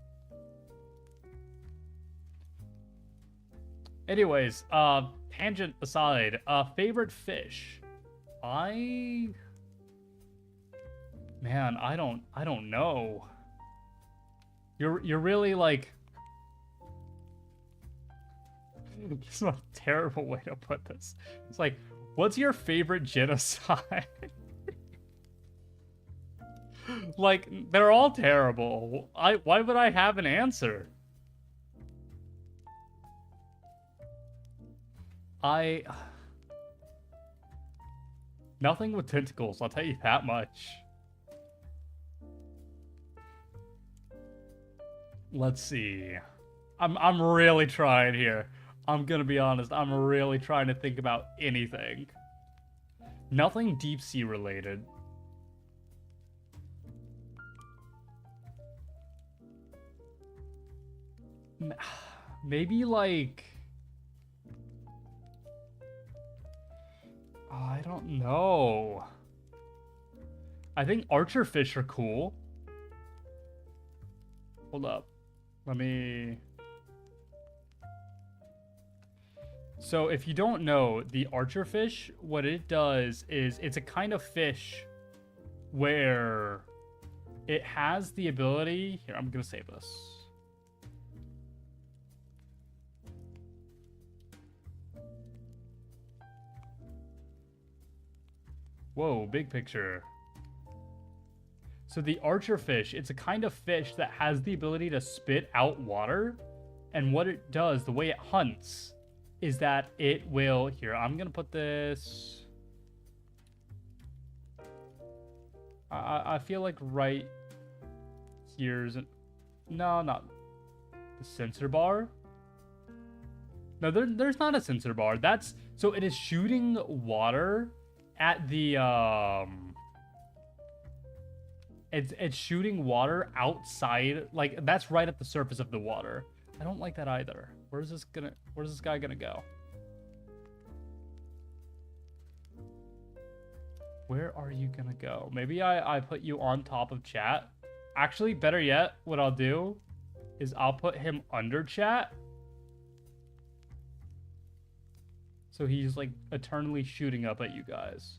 A: Anyways, tangent aside, favorite fish. Man, I don't know. You're really like this is a terrible way to put this. It's like, what's your favorite genocide? Like, they're all terrible. Why would I have an answer? Nothing with tentacles, I'll tell you that much. Let's see. I'm really trying here. I'm gonna be honest, I'm really trying to think about anything. Nothing deep sea related. Maybe like... Oh, I don't know. I think archer fish are cool. Hold up. Let me... So if you don't know, the archer fish, what it does is it's a kind of fish where it has the ability... Here, I'm going to save this. Whoa, big picture. So the archer fish, it's a kind of fish that has the ability to spit out water. And what it does, the way it hunts, is that it will... Here, I'm going to put this... I feel like right here's... No, not the sensor bar. No, there's not a sensor bar. That's... So it is shooting water at the... It's shooting water outside, like that's right at the surface of the water. I don't like that either. Where's this guy gonna go? Where are you gonna go? Maybe I put you on top of chat. Actually, better yet, what I'll do is I'll put him under chat. So he's like eternally shooting up at you guys.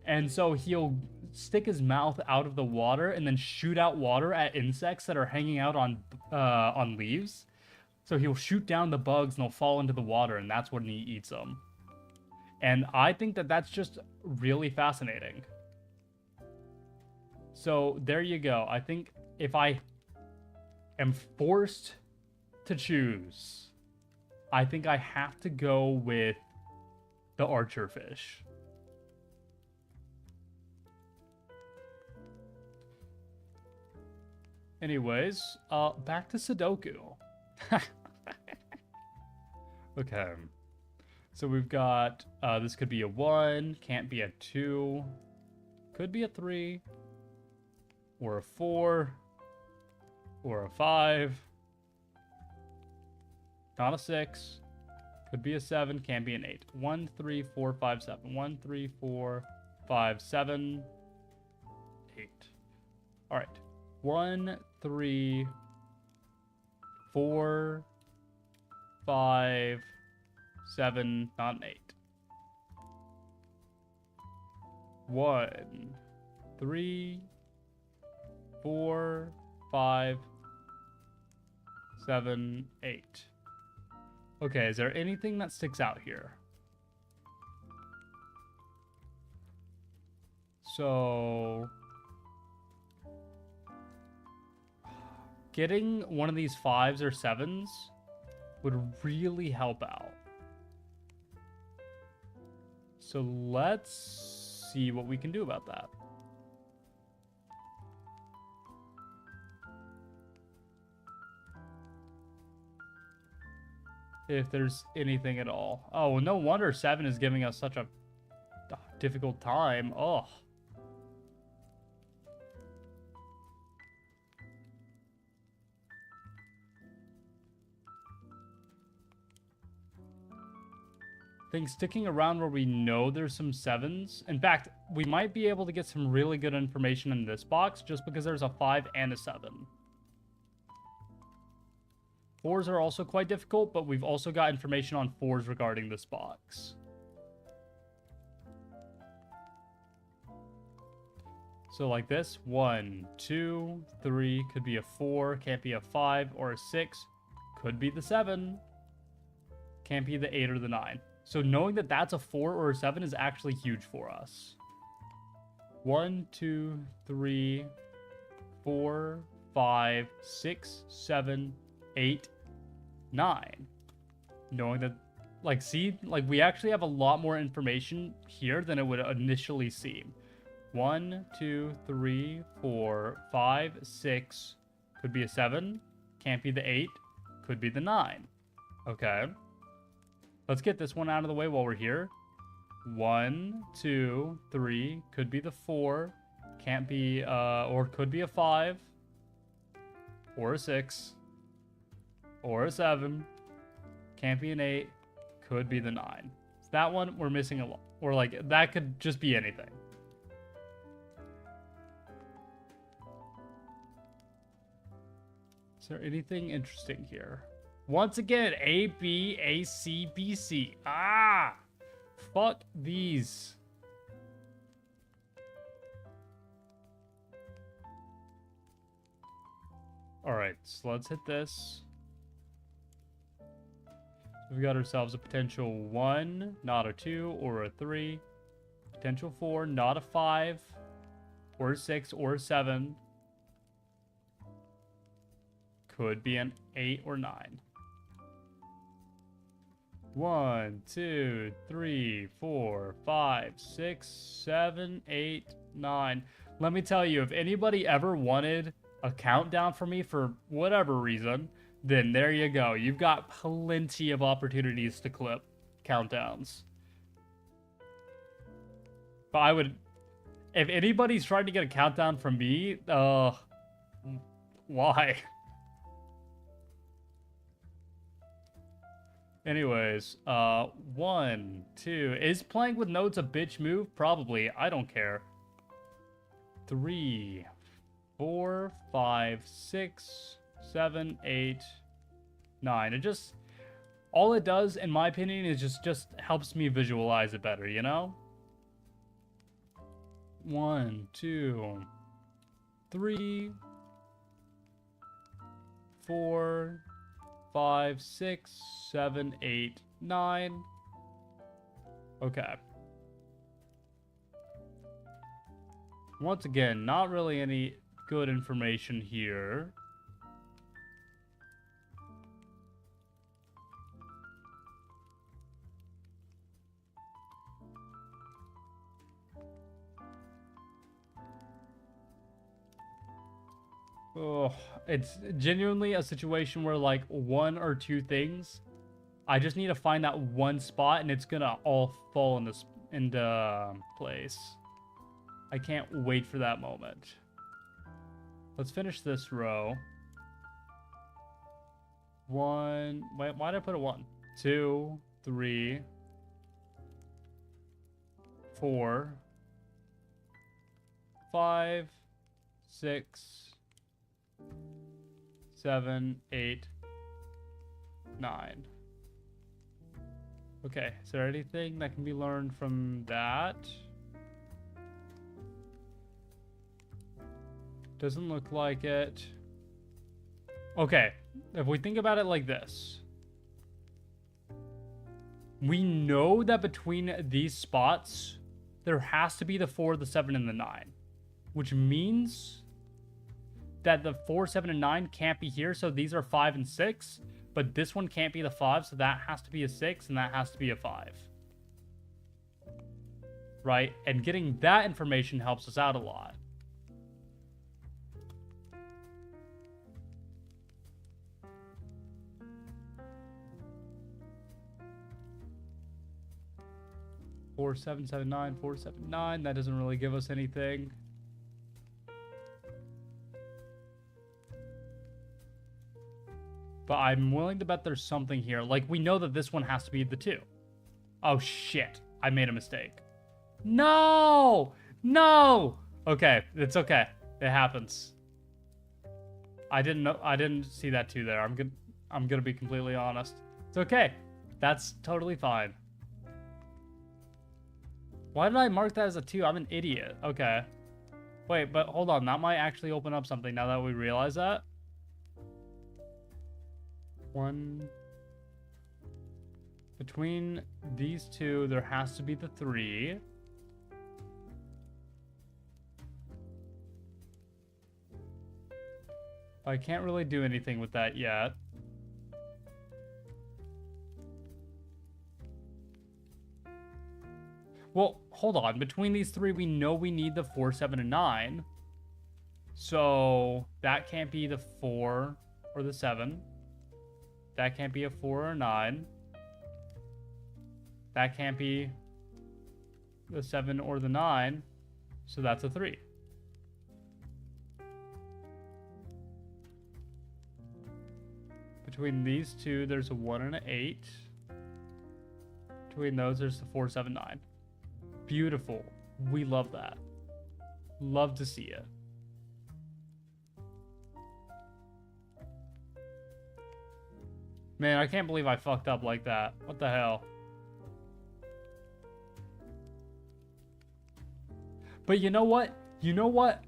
A: And so he'll stick his mouth out of the water and then shoot out water at insects that are hanging out on leaves. So he'll shoot down the bugs and they'll fall into the water, and that's when he eats them. And I think that that's just really fascinating. So there you go. I think if I am forced to choose, I think I have to go with the archer fish. Anyways, back to Sudoku. Okay. So we've got, this could be a 1, can't be a 2, could be a 3, or a 4, or a 5, not a 6, could be a 7, can't be an 8. 1, 3, 4, 5, 7. 1, 3, 4, 5, 7, 8. All right. 1, 3, 4, 5, 7, not an 8. 1, 3, 4, 5, 7, 8. Okay, is there anything that sticks out here? So... getting one of these 5s or 7s would really help out. So let's see what we can do about that. If there's anything at all. Oh, no wonder 7 is giving us such a difficult time. Oh. think sticking around where we know there's some 7s. In fact, we might be able to get some really good information in this box just because there's a 5 and a 7. 4s are also quite difficult, but we've also got information on 4s regarding this box. So like this, 1, 2, 3, could be a 4, can't be a 5 or a 6, could be the 7, can't be the 8 or the 9. So knowing that that's a 4 or a 7 is actually huge for us. 1, 2, 3, 4, 5, 6, 7, 8, 9. Knowing that, like, see, like, we actually have a lot more information here than it would initially seem. 1, 2, 3, 4, 5, 6, could be a 7, can't be the 8, could be the 9. Okay. Let's get this one out of the way while we're here. 1, 2, 3, could be the 4, can't be, or could be a 5, or a 6, or a 7, can't be an 8, could be the 9. So that one, we're missing a lot. Or, like, that could just be anything. Is there anything interesting here? Once again, A, B, A, C, B, C. Ah! Fuck these. Alright, so let's hit this. We've got ourselves a potential 1, not a 2, or a 3. Potential 4, not a 5, or a 6, or a 7. Could be an 8 or 9. 1, 2, 3, 4, 5, 6, 7, 8, 9. Let me tell you, if anybody ever wanted a countdown for me for whatever reason, then there you go. You've got plenty of opportunities to clip countdowns. But I would... If anybody's trying to get a countdown from me, why? Anyways, 1, 2. Is playing with notes a bitch move? Probably. I don't care. 3, 4, 5, 6, 7, 8, 9. It just... All it does, in my opinion, is just helps me visualize it better, you know? 1, 2, 3, 4, 5, 6, 7, 8, 9. Okay. Once again, not really any good information here. Oh, it's genuinely a situation where, like, 1 or 2 things, I just need to find that one spot and it's gonna all fall into place. I can't wait for that moment. Let's finish this row. 1, why did I put a 1? 2, 3, 4, 5, 6, 7, 8, 9. Okay, is there anything that can be learned from that? Doesn't look like it. Okay, if we think about it like this. We know that between these spots, there has to be the 4, the 7, and the 9. Which means that the 4, 7, and 9 can't be here, so these are 5 and 6. But this one can't be the 5, so that has to be a 6, and that has to be a 5. Right? And getting that information helps us out a lot. Four, 7, 7, 9, 4, 7, 9. That doesn't really give us anything. But I'm willing to bet there's something here. Like, we know that this one has to be the 2. Oh, shit. I made a mistake. No! No! Okay, it's okay. It happens. I didn't know. I didn't see that 2 there. I'm gonna be completely honest. It's okay. That's totally fine. Why did I mark that as a 2? I'm an idiot. Okay. Wait, but hold on. That might actually open up something now that we realize that. 1. Between these 2, there has to be the 3. I can't really do anything with that yet. Well, hold on. Between these 3, we know we need the 4, 7, and 9. So that can't be the 4 or the 7. That can't be a 4 or a 9. That can't be the 7 or the 9. So that's a 3. Between these 2, there's a 1 and an 8. Between those, there's the 4, 7, 9. Beautiful. We love that. Love to see it. Man, I can't believe I fucked up like that. What the hell? But you know what? You know what?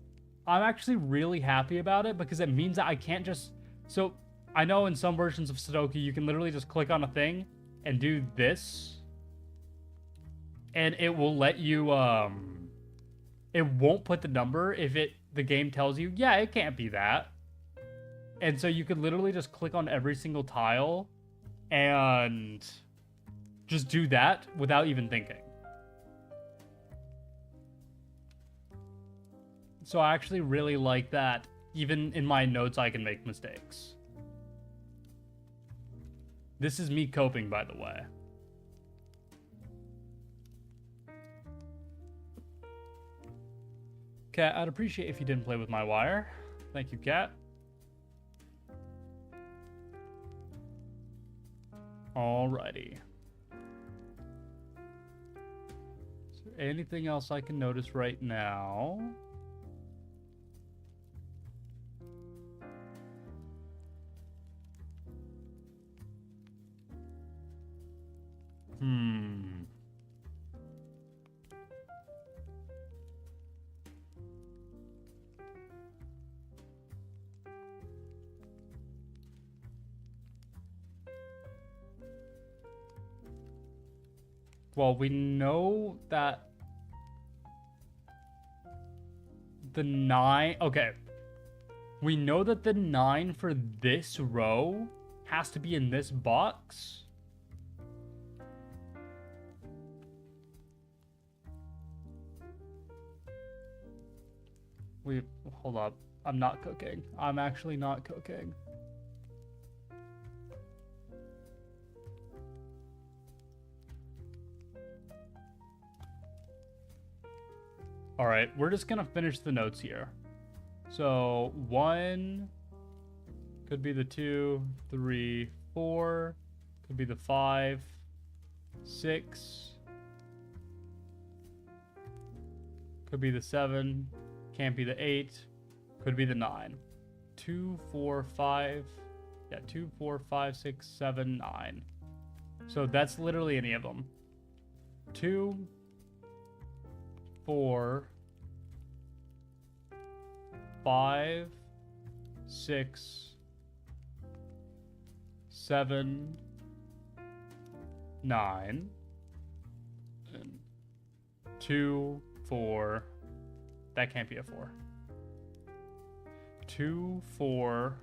A: I'm actually really happy about it because it means that I can't just... So, I know in some versions of Sudoku, you can literally just click on a thing and do this. And it will let you, it won't put the number if the game tells you, yeah, it can't be that. And so you could literally just click on every single tile and just do that without even thinking. So I actually really like that. Even in my notes, I can make mistakes. This is me coping, by the way. Cat, I'd appreciate if you didn't play with my wire. Thank you, Cat. Alrighty. Is there anything else I can notice right now? Well, we know that the 9... Okay. We know that the 9 for this row has to be in this box. Hold up. I'm not cooking. I'm actually not cooking. All right, we're just gonna finish the notes here. So 1 could be the 2, 3, 4, could be the 5, 6, could be the 7, can't be the 8, could be the 9. 2, 4, 5, yeah, 2, 4, 5, 6, 7, 9. So that's literally any of them. 2, 4, 5, 6, 7, 9, and 2, 4. That can't be a 4. 2, 4,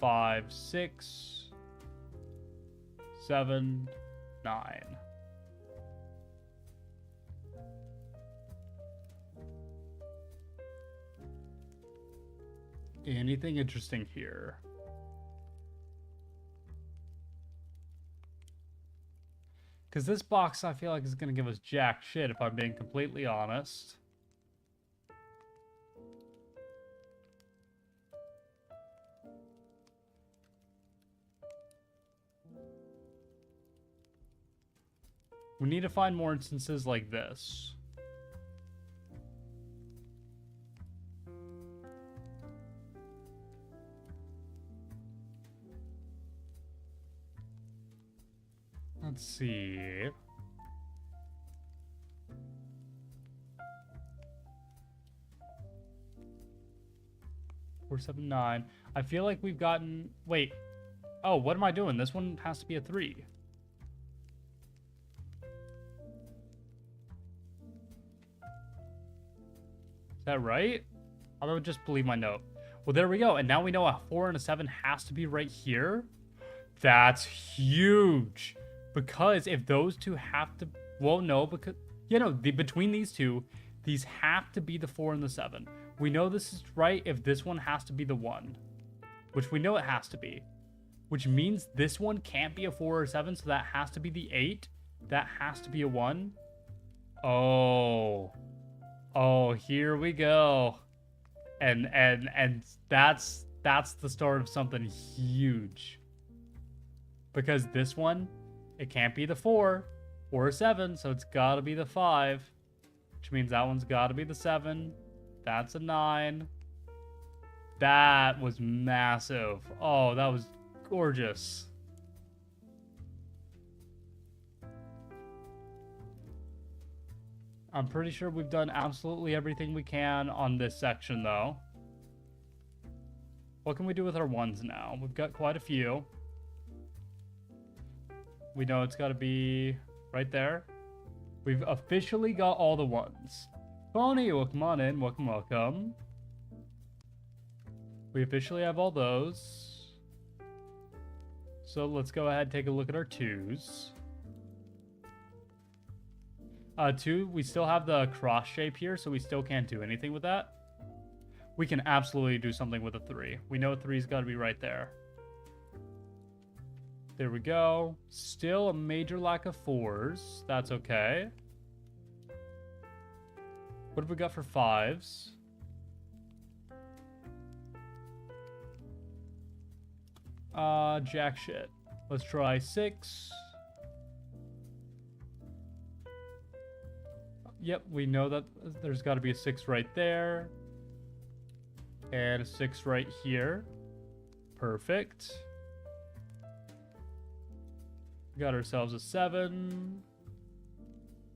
A: 5, 6, 7, 9. Anything interesting here? Because this box, I feel like, is going to give us jack shit, if I'm being completely honest. We need to find more instances like this. Let's see. Four, 7, 9. I feel like we've gotten... Wait. Oh, what am I doing? This one has to be a 3. Is that right? I would just believe my note. Well, there we go. And now we know a 4 and a 7 has to be right here. That's huge. Because if those two have to... Well, no, because... You know, between these two, these have to be the 4 and the 7. We know this is right if this one has to be the 1. Which we know it has to be. Which means this one can't be a 4 or 7, so that has to be the 8. That has to be a 1. Oh. Oh, here we go. And that's the start of something huge. Because this one, it can't be the 4 or a 7, so it's got to be the 5. Which means that one's got to be the 7. That's a 9. That was massive. Oh, that was gorgeous. I'm pretty sure we've done absolutely everything we can on this section, though. What can we do with our 1s now? We've got quite a few. We know it's got to be right there. We've officially got all the 1s. Bonnie, welcome on in. Welcome, welcome. We officially have all those. So let's go ahead and take a look at our 2s. 2, we still have the cross shape here, so we still can't do anything with that. We can absolutely do something with a 3. We know 3's got to be right there. There we go. Still a major lack of 4s. That's okay. What have we got for 5s? Jack shit. Let's try 6. Yep, we know that there's got to be a 6 right there. And a 6 right here. Perfect. We got ourselves a 7.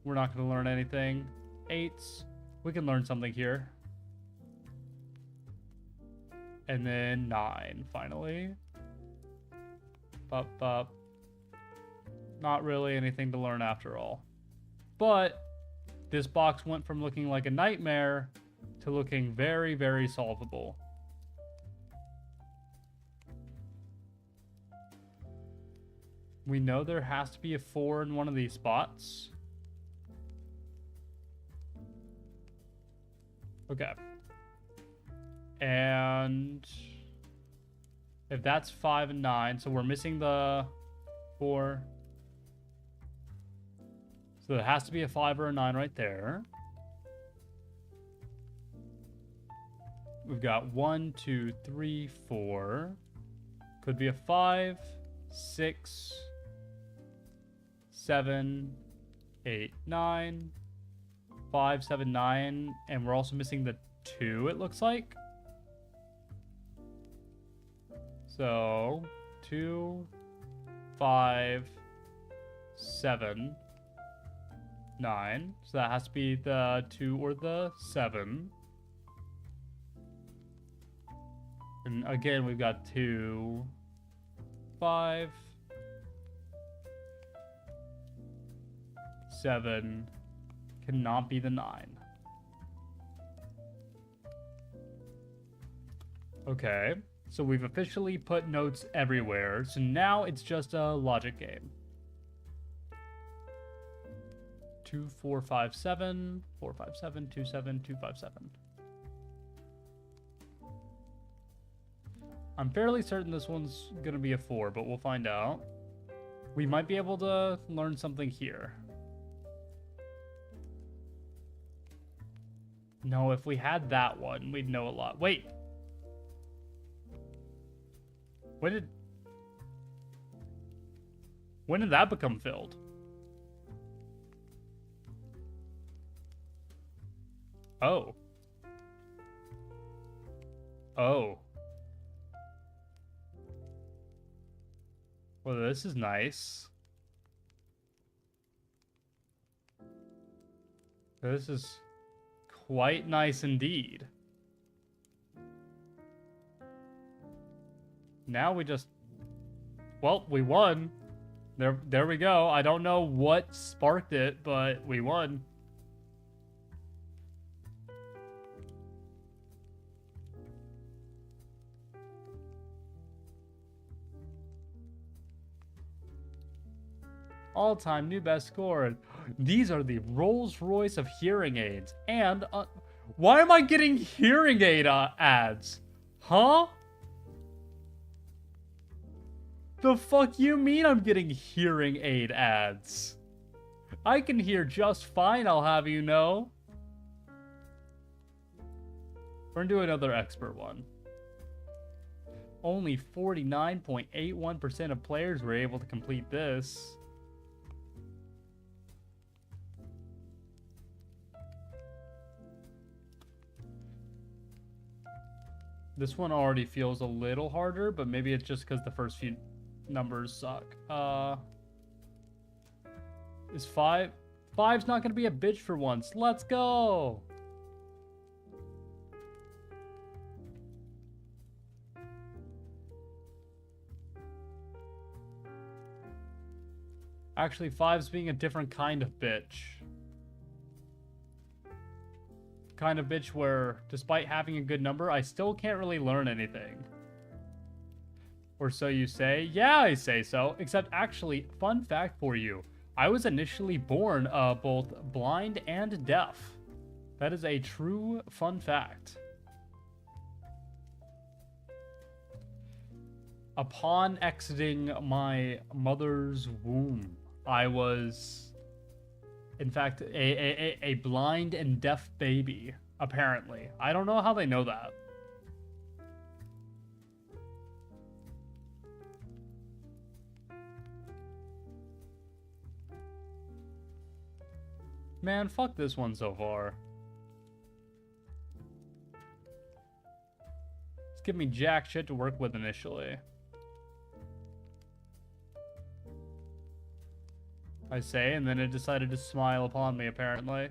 A: We're not going to learn anything. 8s. We can learn something here. And then 9, finally. Up. Not really anything to learn after all. But this box went from looking like a nightmare to looking very, very solvable. We know there has to be a 4 in one of these spots. Okay. And if that's 5 and 9, so we're missing the 4. So there has to be a 5 or a 9 right there. We've got 1, 2, 3, 4. Could be a 5, 6, 7, 8, 9. 5, 7, 9. And we're also missing the 2, it looks like. So 2, 5, 7, 9. So that has to be the 2 or the 7. And again, we've got 2, 5, 7. Cannot be the 9. Okay. So we've officially put notes everywhere. So now it's just a logic game. 2, 4, 5, 7. 4, 5, 7. 2, 7. 2, 5, 7. I'm fairly certain this one's going to be a 4, but we'll find out. We might be able to learn something here. No, if we had that one, we'd know a lot. Wait. When did that become filled? Oh. Oh. Well, this is nice. This is quite nice indeed. Now we just... Well, we won. There we go. I don't know what sparked it, but we won. All-time new best score. These are the Rolls-Royce of hearing aids. And, why am I getting hearing aid ads? Huh? The fuck you mean I'm getting hearing aid ads? I can hear just fine, I'll have you know. We're gonna do another expert one. Only 49.81% of players were able to complete this. This one already feels a little harder, but maybe it's just because the first few numbers suck. Is 5? 5's not gonna be a bitch for once. Let's go! Actually, 5's being a different kind of bitch. Kind of bitch where, despite having a good number, I still can't really learn anything. Or so you say. Yeah, I say so. Except actually, fun fact for you. I was initially born both blind and deaf. That is a true fun fact. Upon exiting my mother's womb, I was... in fact, a blind and deaf baby, apparently. I don't know how they know that. Man, fuck this one so far. It's giving me jack shit to work with initially. I say, and then it decided to smile upon me, apparently.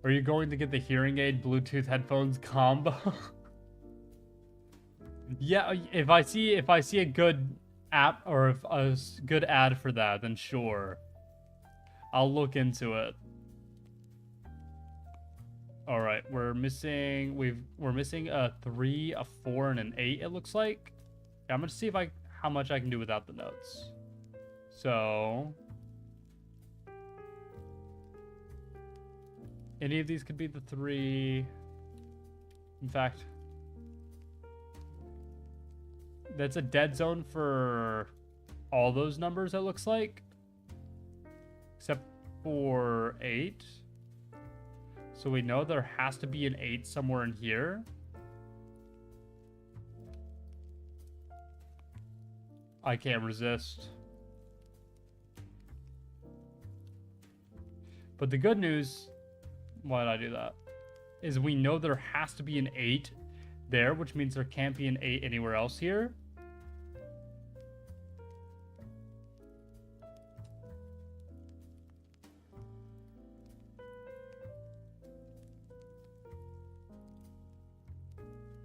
A: Are you going to get the hearing aid Bluetooth headphones combo? Yeah, if I see a good app or if a good ad for that, then sure. I'll look into it. All right, we're missing a 3, a 4, and an 8. It looks like. Yeah, I'm gonna see how much I can do without the notes. So, any of these could be the 3. In fact, that's a dead zone for all those numbers. It looks like, except for 8. So we know there has to be an 8 somewhere in here. I can't resist. But the good news, why did I do that? Is we know there has to be an 8 there, which means there can't be an 8 anywhere else here.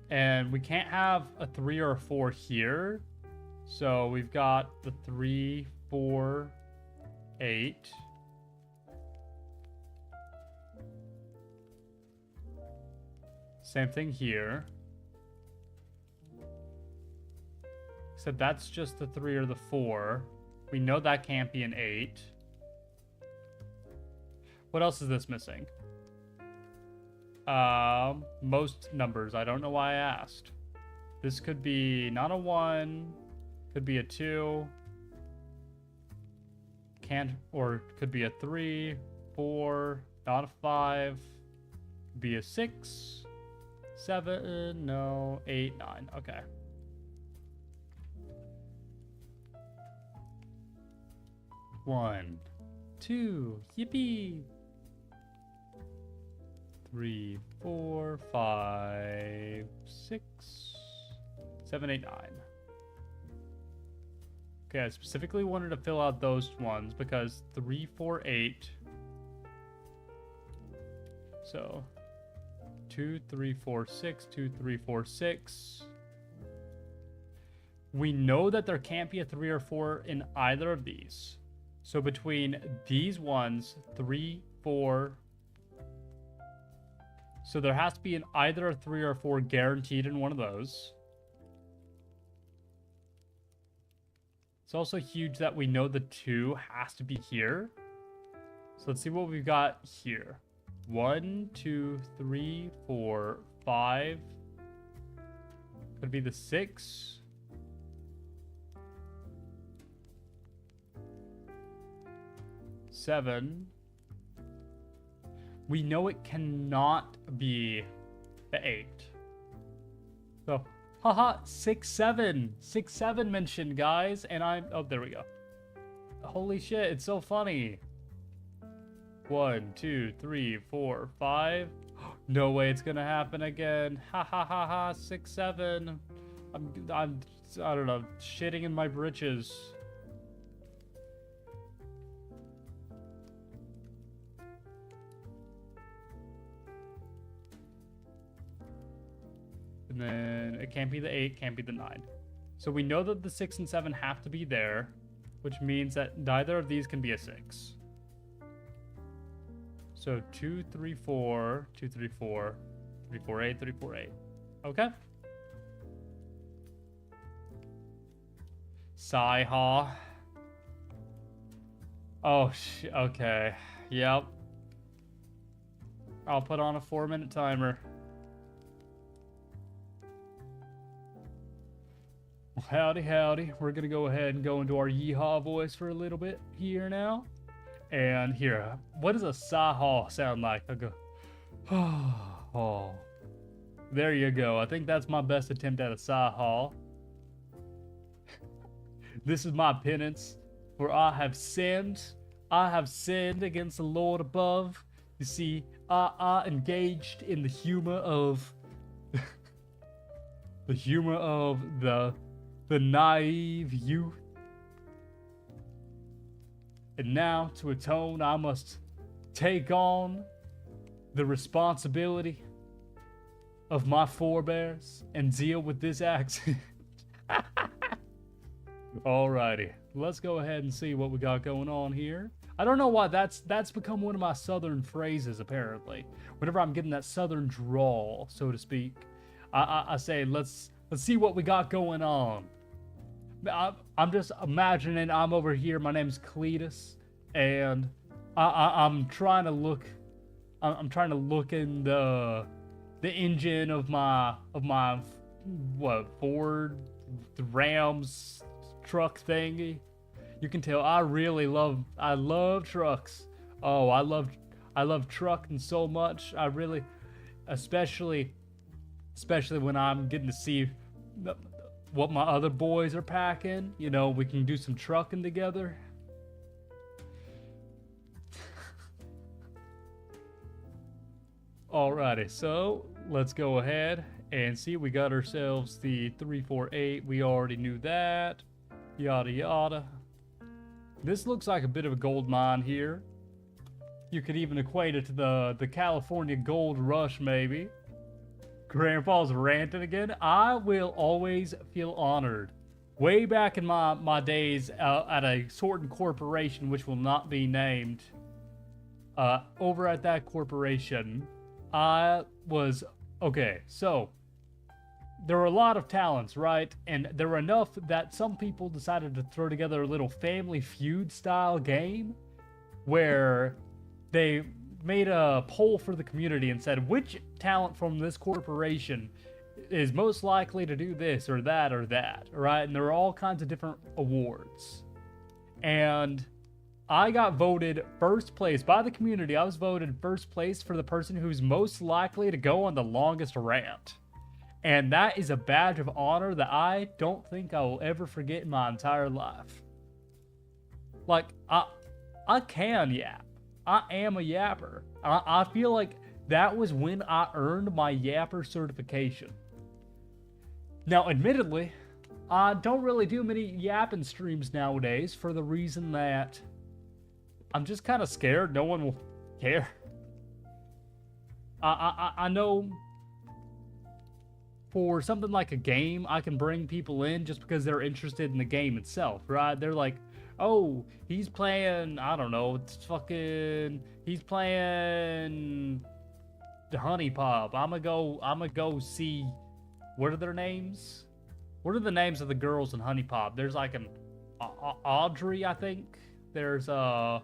A: And we can't have a 3 or a 4 here. So we've got the 3, 4, 8. Same thing here. Except that's just the 3 or the 4. We know that can't be an 8. What else is this missing? Most numbers. I don't know why I asked. This could be not a 1. Could be a 2. Or could be a 3, 4, not a 5. Could be a 6, 7, no, 8, 9. Okay. 1, 2, yippee. 3, 4, 5, 6, 7, 8, 9. Okay, I specifically wanted to fill out those ones because 3, 4, 8. So 2, 3, 4, 6, 2, 3, 4, 6. We know that there can't be a 3 or 4 in either of these. So between these ones, 3, 4. So there has to be an either a 3 or 4 guaranteed in one of those. It's also huge that we know the 2 has to be here. So let's see what we've got here. 1, 2, 3, 4, 5. Could be the 6. Seven. We know it cannot be the 8. So, haha, 6, 7. 6, 7 mentioned, guys. And I'm... Oh, there we go. Holy shit, it's so funny. 1, 2, 3, 4, 5. No way it's gonna happen again. Ha ha ha ha. 6, 7. I don't know, shitting in my britches. And then it can't be the 8, can't be the 9. So we know that the 6 and 7 have to be there, which means that neither of these can be a 6. So 2, 3, 4, 2, 3, 4, 3, 4, 8, 3, 4, 8. Okay. Sigh-haw. Oh, okay. Yep. I'll put on a 4-minute timer. Howdy, howdy. We're going to go ahead and go into our yeehaw voice for a little bit here now. And here, what does a sigh-haw sound like? I'll go, oh. There you go. I think that's my best attempt at a sigh-haw. This is my penance, for I have sinned. I have sinned against the Lord above. You see, I engaged in the humor of... the humor of the naive youth. And now, to atone, I must take on the responsibility of my forebears and deal with this accent. Alrighty, let's go ahead and see what we got going on here. I don't know why that's become one of my southern phrases, apparently. Whenever I'm getting that southern drawl, so to speak, I say, let's see what we got going on. I'm just imagining I'm over here. My name's Cletus, and I'm trying to look. I'm trying to look in the engine of my what, Ford Rams truck thingy. You can tell I love trucks. Oh, I love trucking so much. I really, especially when I'm getting to see what my other boys are packing. You know, we can do some trucking together. Alrighty, so let's go ahead and see. We got ourselves the 348. We already knew that. Yada yada. This looks like a bit of a gold mine here. You could even equate it to the California gold rush, maybe. Grandpa's ranting again. I will always feel honored. Way back in my days at a certain corporation, which will not be named, over at that corporation, I was... Okay, so there were a lot of talents, right? And there were enough that some people decided to throw together a little Family Feud style game where they made a poll for the community and said, which talent from this corporation is most likely to do this or that, right? And there were all kinds of different awards. And I got voted first place by the community. I was voted first place for the person who's most likely to go on the longest rant. And that is a badge of honor that I don't think I will ever forget in my entire life. Like, I can yap. I am a yapper. I feel like that was when I earned my yapper certification. Now, admittedly, I don't really do many yapping streams nowadays for the reason that I'm just kind of scared no one will care. I know for something like a game, I can bring people in just because they're interested in the game itself, right? They're like, oh, he's playing, I don't know, he's playing the Honey Pop. I'ma go see, what are their names? What are the names of the girls in Honey Pop? There's like an Audrey, I think. There's oh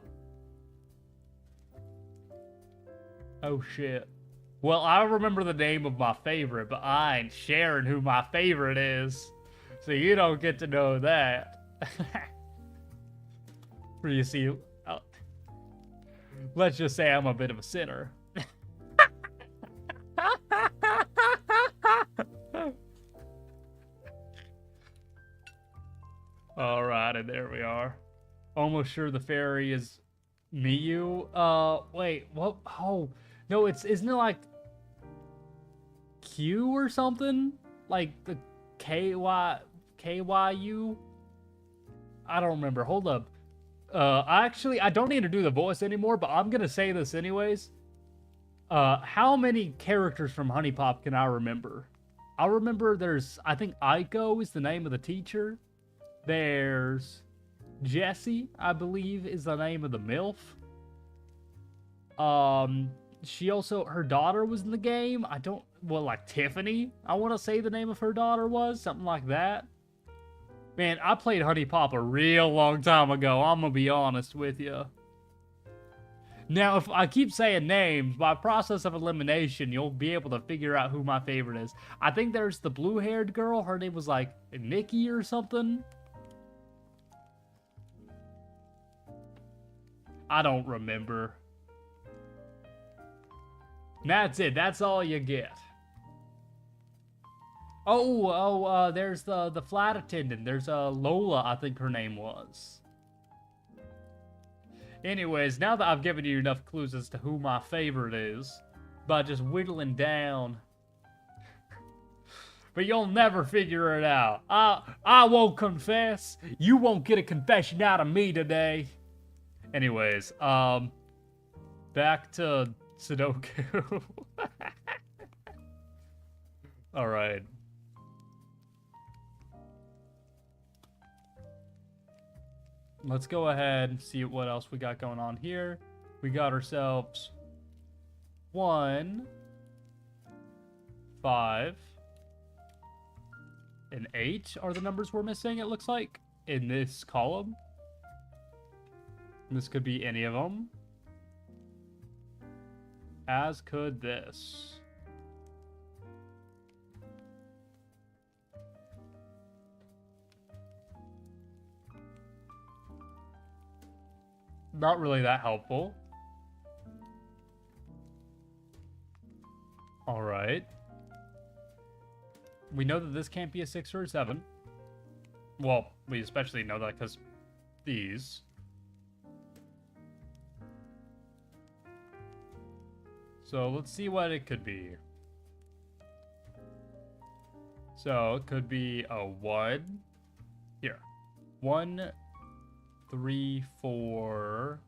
A: shit. Well, I remember the name of my favorite, but I ain't sharing who my favorite is. So you don't get to know that. For you see, let's just say I'm a bit of a sinner. Alright, and there we are. Almost sure the fairy is Miyu. Wait, what? Oh, no, isn't it like Q or something? Like the KYU? I don't remember. Hold up. Actually, I don't need to do the voice anymore, but I'm gonna say this anyways. How many characters from Honey Pop can I remember? I remember I think Aiko is the name of the teacher. There's Jessie, I believe, is the name of the MILF. She also, her daughter was in the game. Like Tiffany, I want to say the name of her daughter was, something like that. Man, I played Honey Pop a real long time ago, I'm gonna be honest with you. Now, if I keep saying names, by process of elimination, you'll be able to figure out who my favorite is. I think there's the blue-haired girl, her name was like Nikki or something. I don't remember. And that's it. That's all you get. There's the flight attendant. There's Lola, I think her name was. Anyways, now that I've given you enough clues as to who my favorite is, by just whittling down, but you'll never figure it out. I won't confess. You won't get a confession out of me today. Anyways, back to Sudoku. All right. Let's go ahead and see what else we got going on here. We got ourselves 1, 5, and 8 are the numbers we're missing, it looks like, in this column. This could be any of them. As could this. Not really that helpful. Alright. We know that this can't be a 6 or a 7. Well, we especially know that because these. So let's see what it could be. So it could be a 1. Here. 1, 3, 4,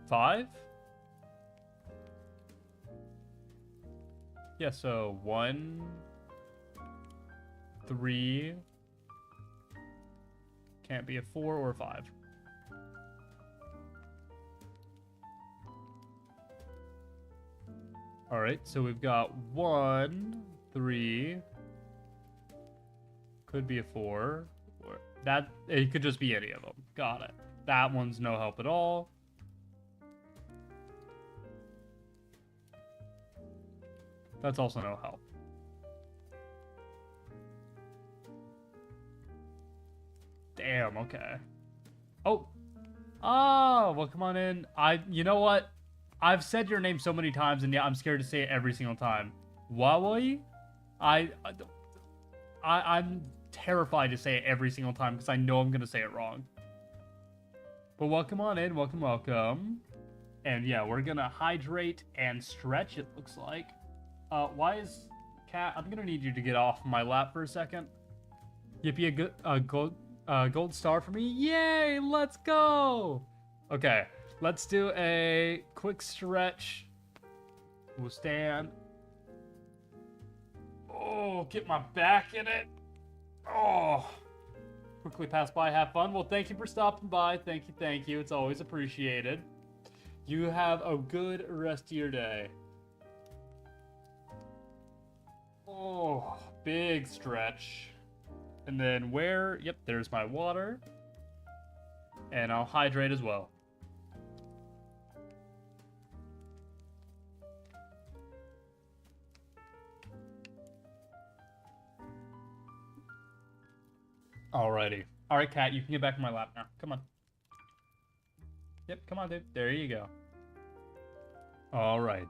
A: 5? Yeah, so 1, 3. Can't be a 4 or a 5. Alright, so we've got 1, 3. Could be a 4. That, it could just be any of them. Got it. That one's no help at all. That's also no help. Damn, okay. Oh. Oh, well, come on in. You know what? I've said your name so many times, and yeah, I'm scared to say it every single time. Wawai? I'm terrified to say it every single time, because I know I'm going to say it wrong. But welcome on in, welcome, welcome. And yeah, we're gonna hydrate and stretch, it looks like. Why is Cat? I'm gonna need you to get off my lap for a second. Yippee, gold star for me. Yay, let's go. Okay, let's do a quick stretch. We'll stand. Oh, get my back in it. Oh, quickly pass by, have fun. Well, thank you for stopping by. Thank you. It's always appreciated. You have a good rest of your day. Oh, big stretch. And then where? Yep, there's my water. And I'll hydrate as well. Alrighty. Alright, Cat, you can get back in my lap now. Come on. Yep, come on, dude. There you go. Alright.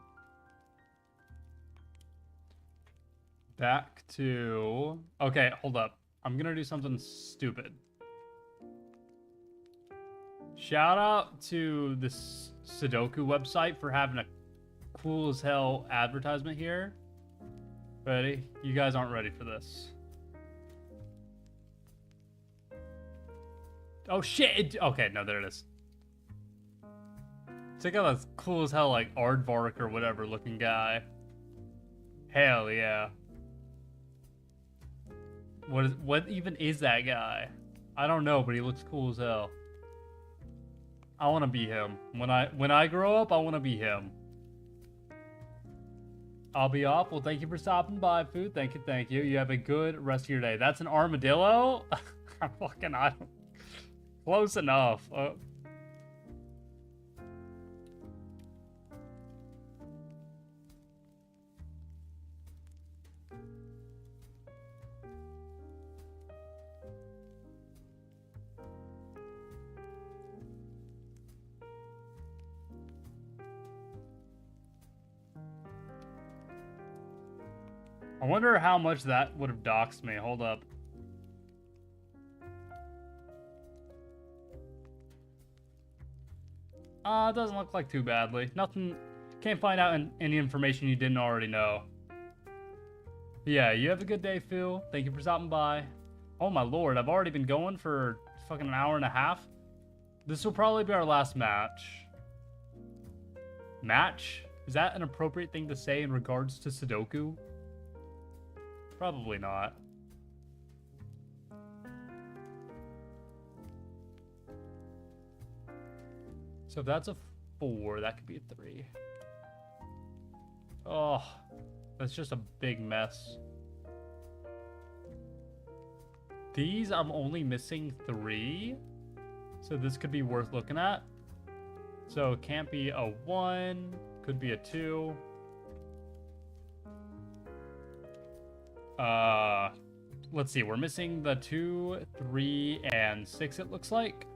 A: Back to... Okay, hold up. I'm gonna do something stupid. Shout out to this Sudoku website for having a cool as hell advertisement here. Ready? You guys aren't ready for this. Oh shit! Okay, no, there it is. Check out this cool as hell, like, aardvark or whatever looking guy. Hell yeah. What even is that guy? I don't know, but he looks cool as hell. I want to be him. When I grow up, I want to be him. I'll be off. Well, thank you for stopping by, Food. Thank you. You have a good rest of your day. That's an armadillo? I don't... Close enough. I wonder how much that would have doxed me. Hold up. It doesn't look like too badly. Nothing. Can't find out any information you didn't already know. Yeah, you have a good day, Phil. Thank you for stopping by. Oh my lord, I've already been going for fucking an hour and a half. This will probably be our last match. Match? Is that an appropriate thing to say in regards to Sudoku? Probably not. So if that's a 4, that could be a 3. Oh, that's just a big mess. These, I'm only missing 3. So this could be worth looking at. So it can't be a 1, could be a 2. Let's see, we're missing the 2, 3, and 6, it looks like.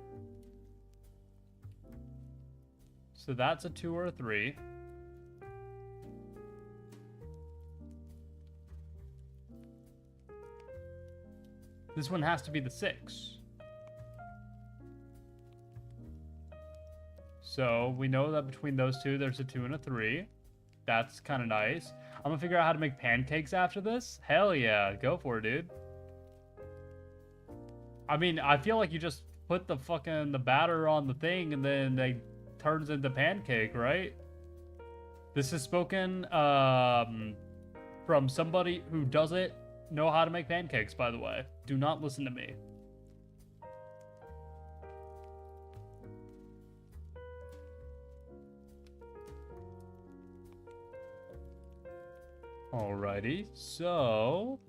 A: So that's a 2 or a 3. This one has to be the 6. So we know that between those two, there's a 2 and a 3. That's kind of nice. I'm gonna figure out how to make pancakes after this. Hell yeah, go for it, dude. I mean, I feel like you just put the batter on the thing and then they turns into pancake, right? This is spoken from somebody who doesn't know how to make pancakes, by the way. Do not listen to me. Alrighty, so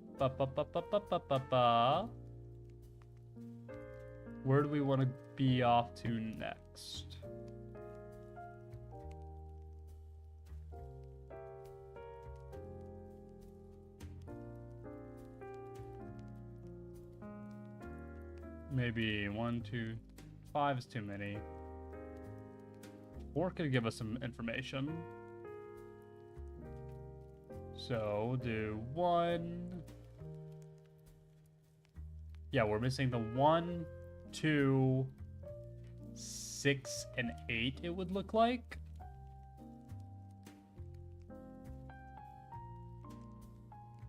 A: where do we want to be off to next? Maybe 1, 2, 5 is too many. 4 could give us some information. So we'll do 1. Yeah, we're missing the 1, 2, 6 and 8, it would look like.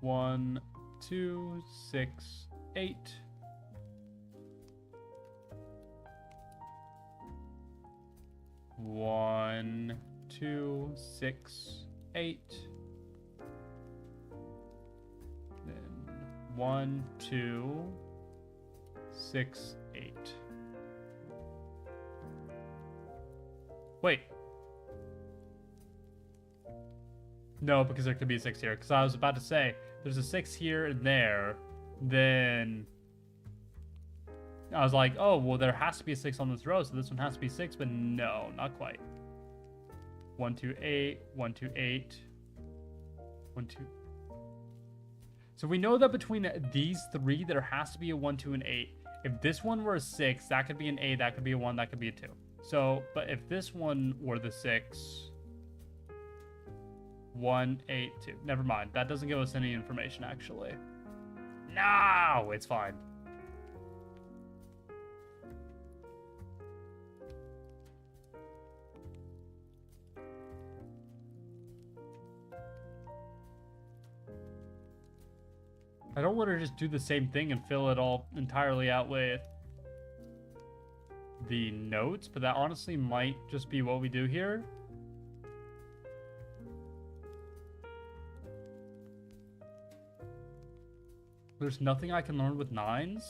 A: One, 2, 6, 8. One, 2, 6, 8. Then 1, 2, 6, 8. Wait. No, because there could be a 6 here. Because I was about to say, there's a 6 here and there. Then I was like, oh, well, there has to be a 6 on this row, so this one has to be 6, but no, not quite. 1, 2, 8, 1, 2, 8, 1, 2. So we know that between these three, there has to be a 1, 2, and 8. If this one were a 6, that could be an 8, that could be a 1, that could be a 2. So, but if this one were the 6, 1, 8, 2. Never mind. That doesn't give us any information, actually. No, it's fine. I don't want to just do the same thing and fill it all entirely out with the notes, but that honestly might just be what we do here. There's nothing I can learn with 9s.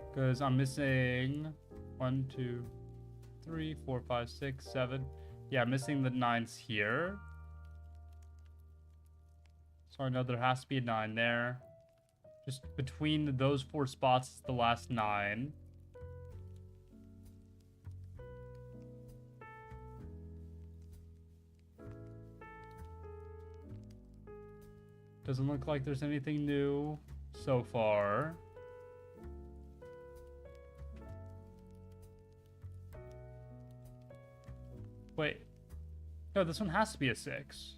A: Because I'm missing 1, 2, 3, 4, 5, 6, 7. Yeah, I'm missing the 9s here. So I know there has to be a 9 there. Just between those 4 spots is the last 9. Doesn't look like there's anything new so far. Wait. No, this one has to be a 6.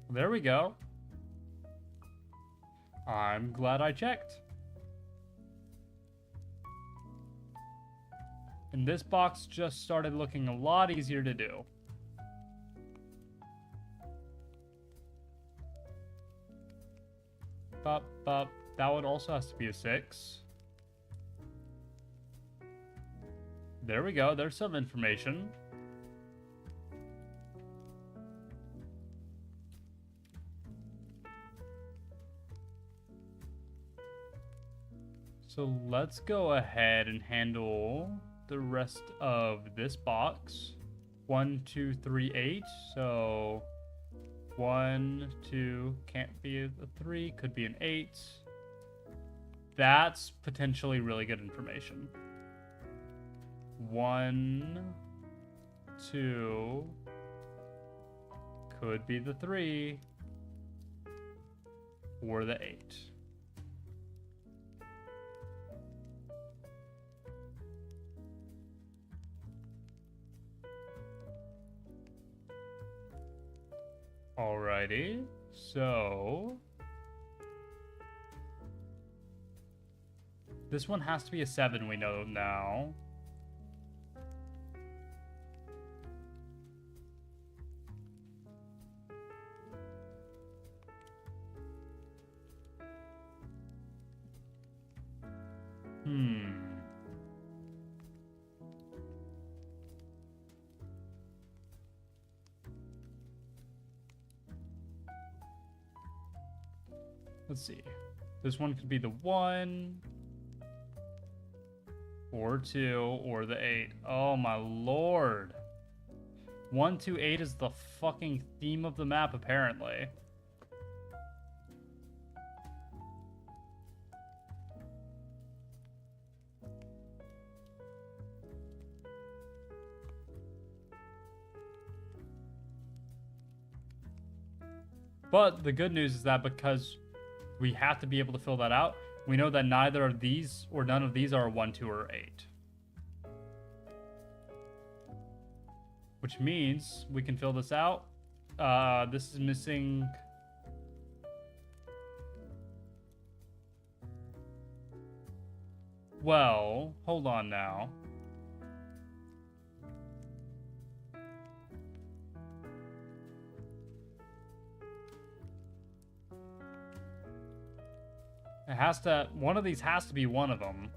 A: There we go. I'm glad I checked. And this box just started looking a lot easier to do. But that one also has to be a 6. There we go. There's some information. So let's go ahead and handle the rest of this box. 1, 2, 3, 8. So 1, 2, can't be a 3, could be an 8. That's potentially really good information. 1, 2, could be the 3 or the 8. Alrighty, so this one has to be a 7, we know now. Let's see. This one could be the 1 or 2 or the 8. Oh my lord. 1, 2, 8 is the fucking theme of the map, apparently. But the good news is that because we have to be able to fill that out, we know that neither of these or none of these are a 1, 2, or 8. Which means we can fill this out. This is missing... Well, hold on now. It has to, one of these has to be one of them.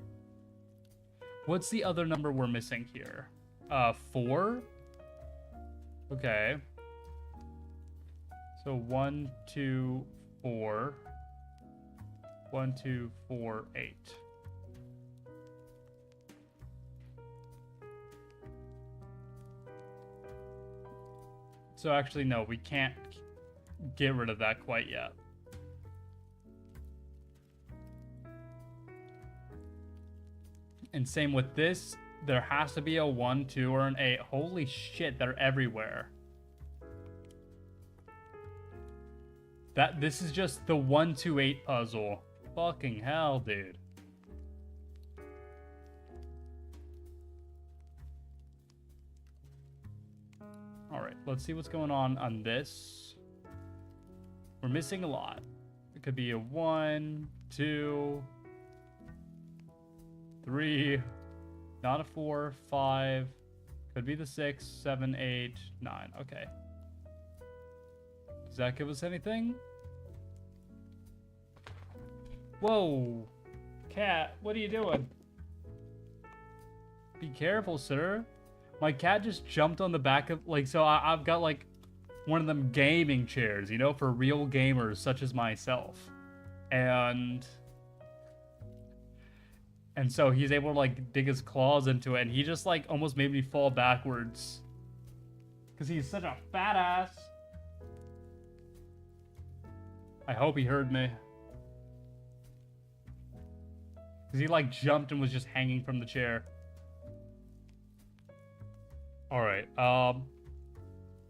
A: What's the other number we're missing here? 4? Okay. So 1, 2, 4. 1, 2, 4, 8. So actually, no, we can't get rid of that quite yet. And same with this, there has to be a 1, 2, or an 8. Holy shit, they're everywhere. This is just the 1, 2, 8 puzzle. Fucking hell, dude. Alright, let's see what's going on this. We're missing a lot. It could be a 1, 2, 3, not a 4, 5. Could be the 6, 7, 8, 9. Okay. Does that give us anything? Whoa. Cat, what are you doing? Be careful, sir. My cat just jumped on the back of, like, so I've got, like, one of them gaming chairs, you know, for real gamers such as myself. And so he's able to, like, dig his claws into it, and he just, like, almost made me fall backwards. Because he's such a fat ass. I hope he heard me. Because he, like, jumped and was just hanging from the chair. Alright, it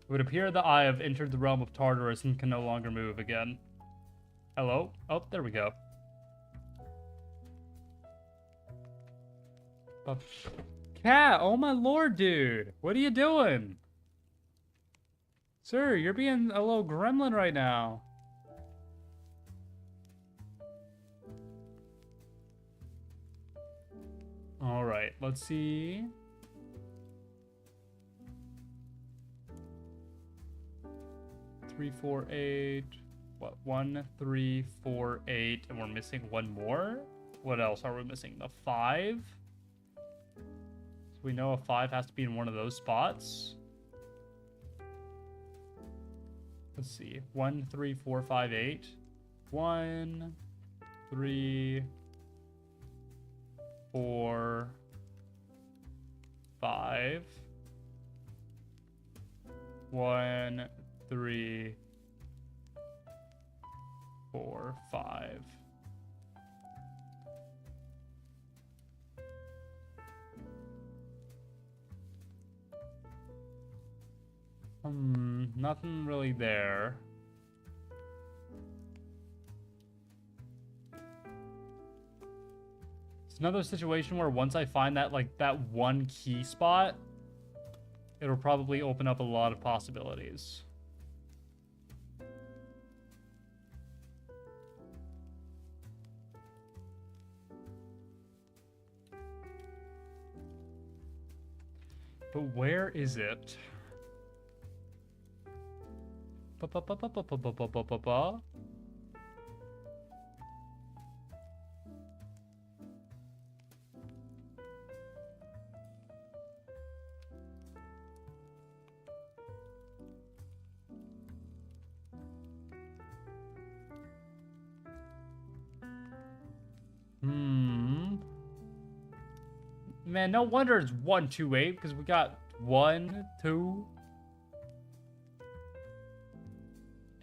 A: would appear that I have entered the realm of Tartarus and can no longer move again. Hello? Oh, there we go. Cat, oh my lord, dude. What are you doing? Sir, you're being a little gremlin right now. Alright, let's see. Three, 4, 8. What? 1, 3, 4, 8. And we're missing one more? What else are we missing? The 5? So we know a 5 has to be in one of those spots. Let's see. 1, 3, 4, 5, 8. 1, 3, 4, 5. 1, 3, 4, 5. Nothing really there. It's another situation where once I find that, like, that one key spot, it'll probably open up a lot of possibilities. But where is it? Ba-ba-ba-ba-ba-ba-ba-ba-ba. Man, no wonder it's 1, 2, 8, because we got 1, 2,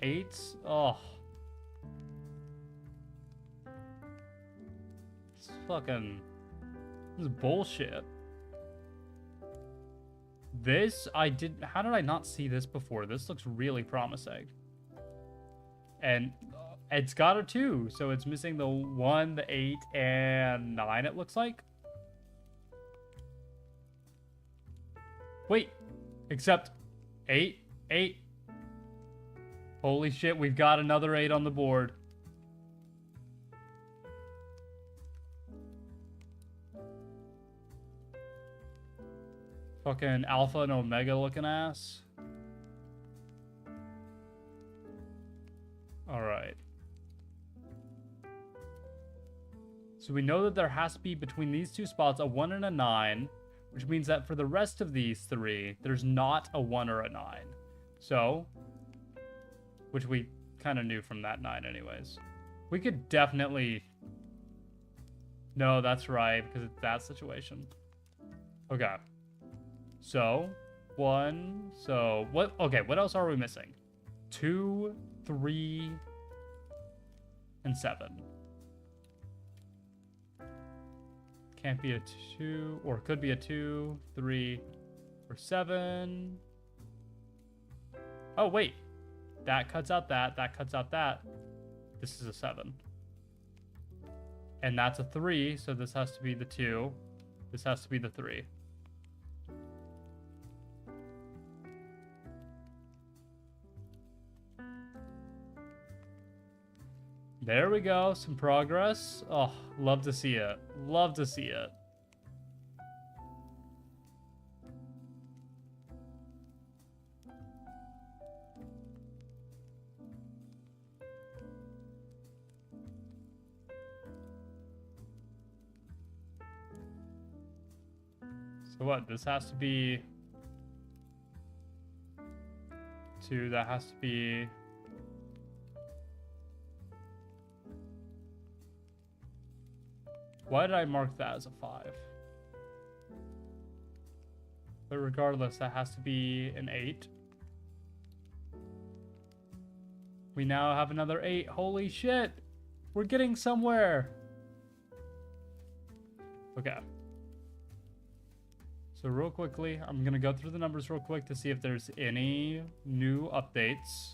A: 8. Oh. It's fucking... This is bullshit. This, I did... How did I not see this before? This looks really promising. And it's got a 2, so it's missing the 1, the 8, and 9, it looks like. Wait, except 8, 8. Holy shit, we've got another 8 on the board. Fucking alpha and omega looking ass. Alright. So we know that there has to be between these two spots a 1 and a 9, which means that for the rest of these three, there's not a 1 or a 9. So, which we kind of knew from that 9 anyways. We could definitely... No, that's right, because it's that situation. Okay. So, 1, so, what, okay, what else are we missing? 2, 3, and 7. Can't be a 2, or could be a 2, 3, or 7. Oh, wait. That cuts out that cuts out that. This is a 7. And that's a 3, so this has to be the 2. This has to be the 3. There we go, some progress. Oh, love to see it. Love to see it. So what, this has to be 2, that has to be... Why did I mark that as a 5? But regardless, that has to be an 8. We now have another 8. Holy shit! We're getting somewhere! Okay. So real quickly, I'm gonna go through the numbers real quick to see if there's any new updates.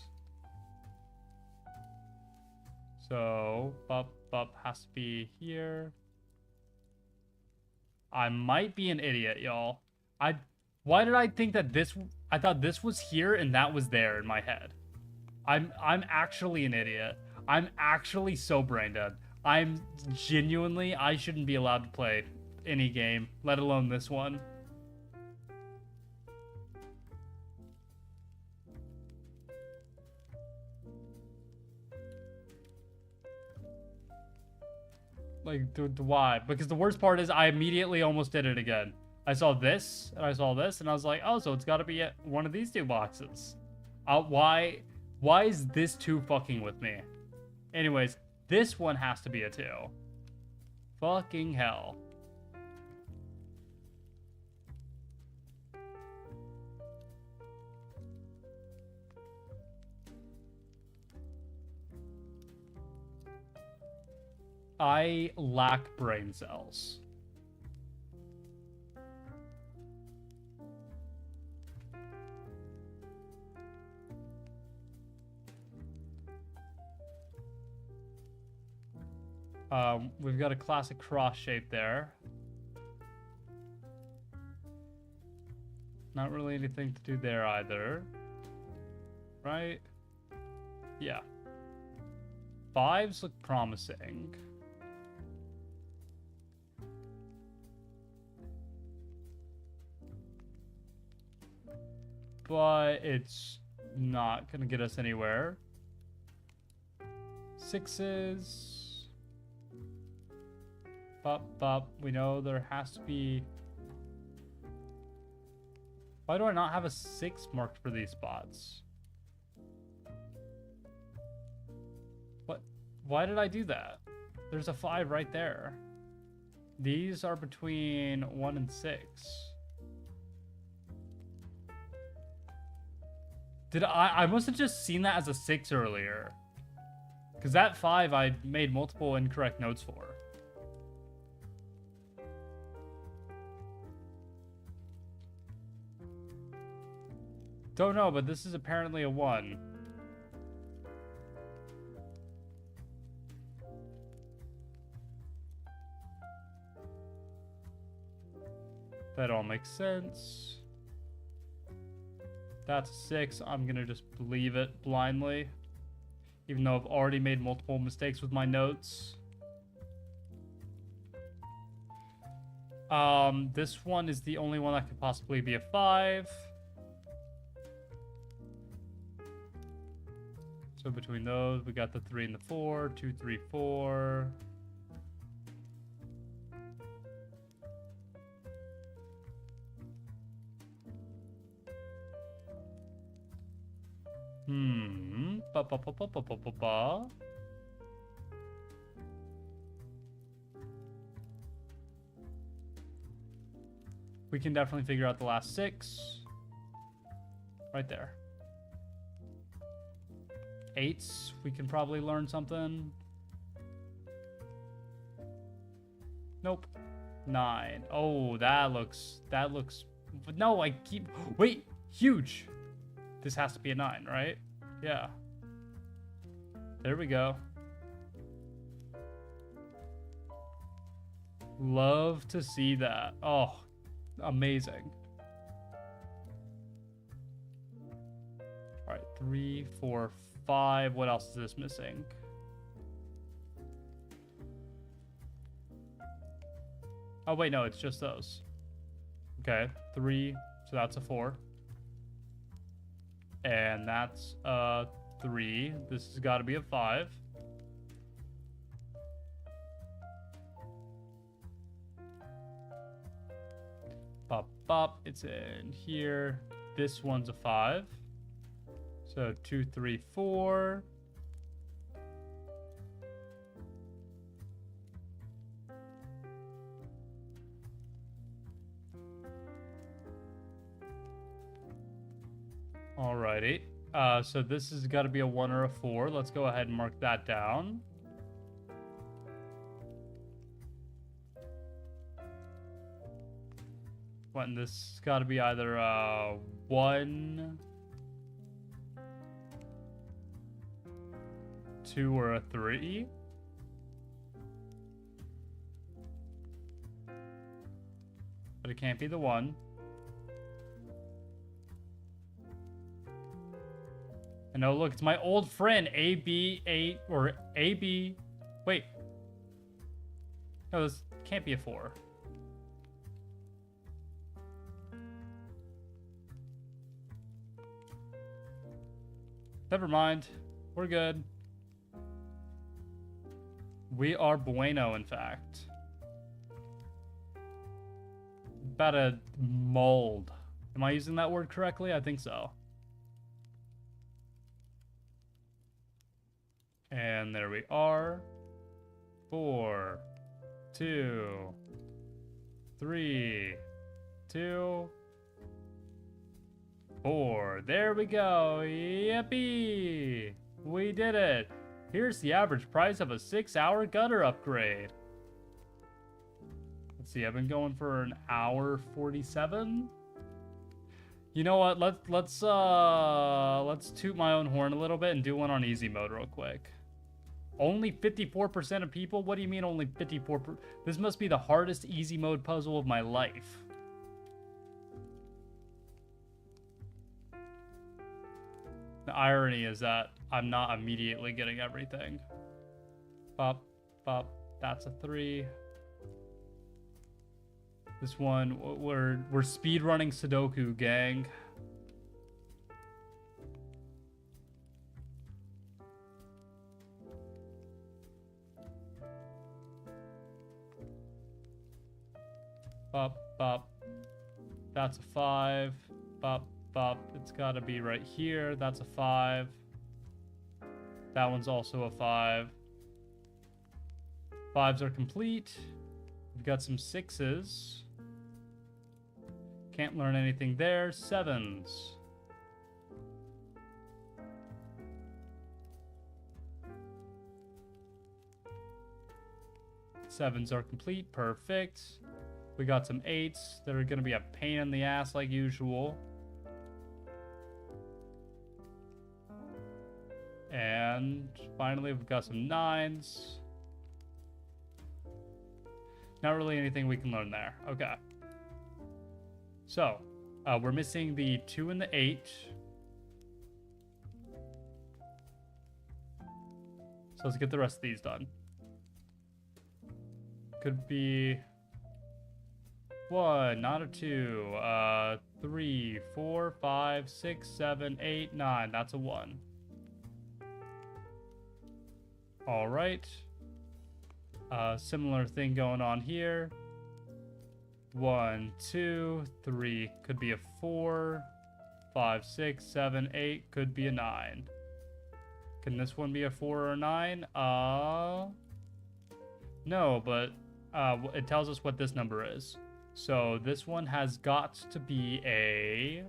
A: So, bup has to be here. I might be an idiot, y'all. Why did I think that this... I thought this was here and that was there in my head. I'm actually an idiot. I'm actually so brain dead. I'm genuinely... I shouldn't be allowed to play any game, let alone this one. Like, why? Because the worst part is I immediately almost did it again. I saw this, and I saw this, and I was like, oh, so it's got to be one of these two boxes. Why is this 2 fucking with me? Anyways, this one has to be a 2. Fucking hell. I lack brain cells. We've got a classic cross shape there. Not really anything to do there either. Right? Yeah. 5s look promising. But it's not gonna get us anywhere. 6s. Bup. We know there has to be... Why do I not have a 6 marked for these spots? What? Why did I do that? There's a 5 right there. These are between 1 and 6. I must have just seen that as a 6 earlier. Because that 5 I made multiple incorrect notes for. Don't know, but this is apparently a 1. That all makes sense. That's a 6. I'm gonna just believe it blindly. Even though I've already made multiple mistakes with my notes. This one is the only one that could possibly be a 5. So between those, we got the 3 and the 4. 2, 3, 4. Ba ba ba ba ba ba ba ba. We can definitely figure out the last 6. Right there. 8s, we can probably learn something. Nope. 9. Oh, that looks, no, I keep, wait, huge. This has to be a 9, right? Yeah. There we go. Love to see that. Oh, amazing. All right, 3, 4, 5. What else is this missing? Oh, wait, no, it's just those. Okay, 3, so that's a 4. And that's a 3. This has got to be a 5. Bop, bop, it's in here. This one's a 5. So 2, 3, 4. Alrighty. So this has got to be a 1 or a 4. Let's go ahead and mark that down. When this has got to be either a 1, 2, or a 3. But it can't be the 1. And oh, look, it's my old friend, AB8, or AB... Wait. No, this can't be a 4. Never mind. We're good. We are bueno, in fact. About a mold. Am I using that word correctly? I think so. And there we are. 4, 2, 3, 2, 4. There we go. Yippee! We did it. Here's the average price of a 6-hour gutter upgrade. Let's see, I've been going for an hour 47. You know what? Let's toot my own horn a little bit and do one on easy mode real quick. Only 54% of people? What do you mean only 54%? This must be the hardest easy mode puzzle of my life. The irony is that I'm not immediately getting everything. Bop, bop, that's a 3. This one, we're speedrunning Sudoku, gang. Bop, bop. That's a 5. Bop, bop. It's gotta be right here. That's a 5. That one's also a 5. 5s are complete. We've got some 6s. Can't learn anything there. 7s. Sevens are complete. Perfect. We got some 8s that are going to be a pain in the ass like usual. And finally, we've got some 9s. Not really anything we can learn there. Okay. So, we're missing the 2 and the 8. So let's get the rest of these done. Could be... 1, not a 2. 3, 4, 5, 6, 7, 8, 9. That's a 1. All right. Similar thing going on here. 1, 2, 3. Could be a 4. 5, 6, 7, 8. Could be a 9. Can this one be a 4 or a 9? No, but it tells us what this number is. So this one has got to be a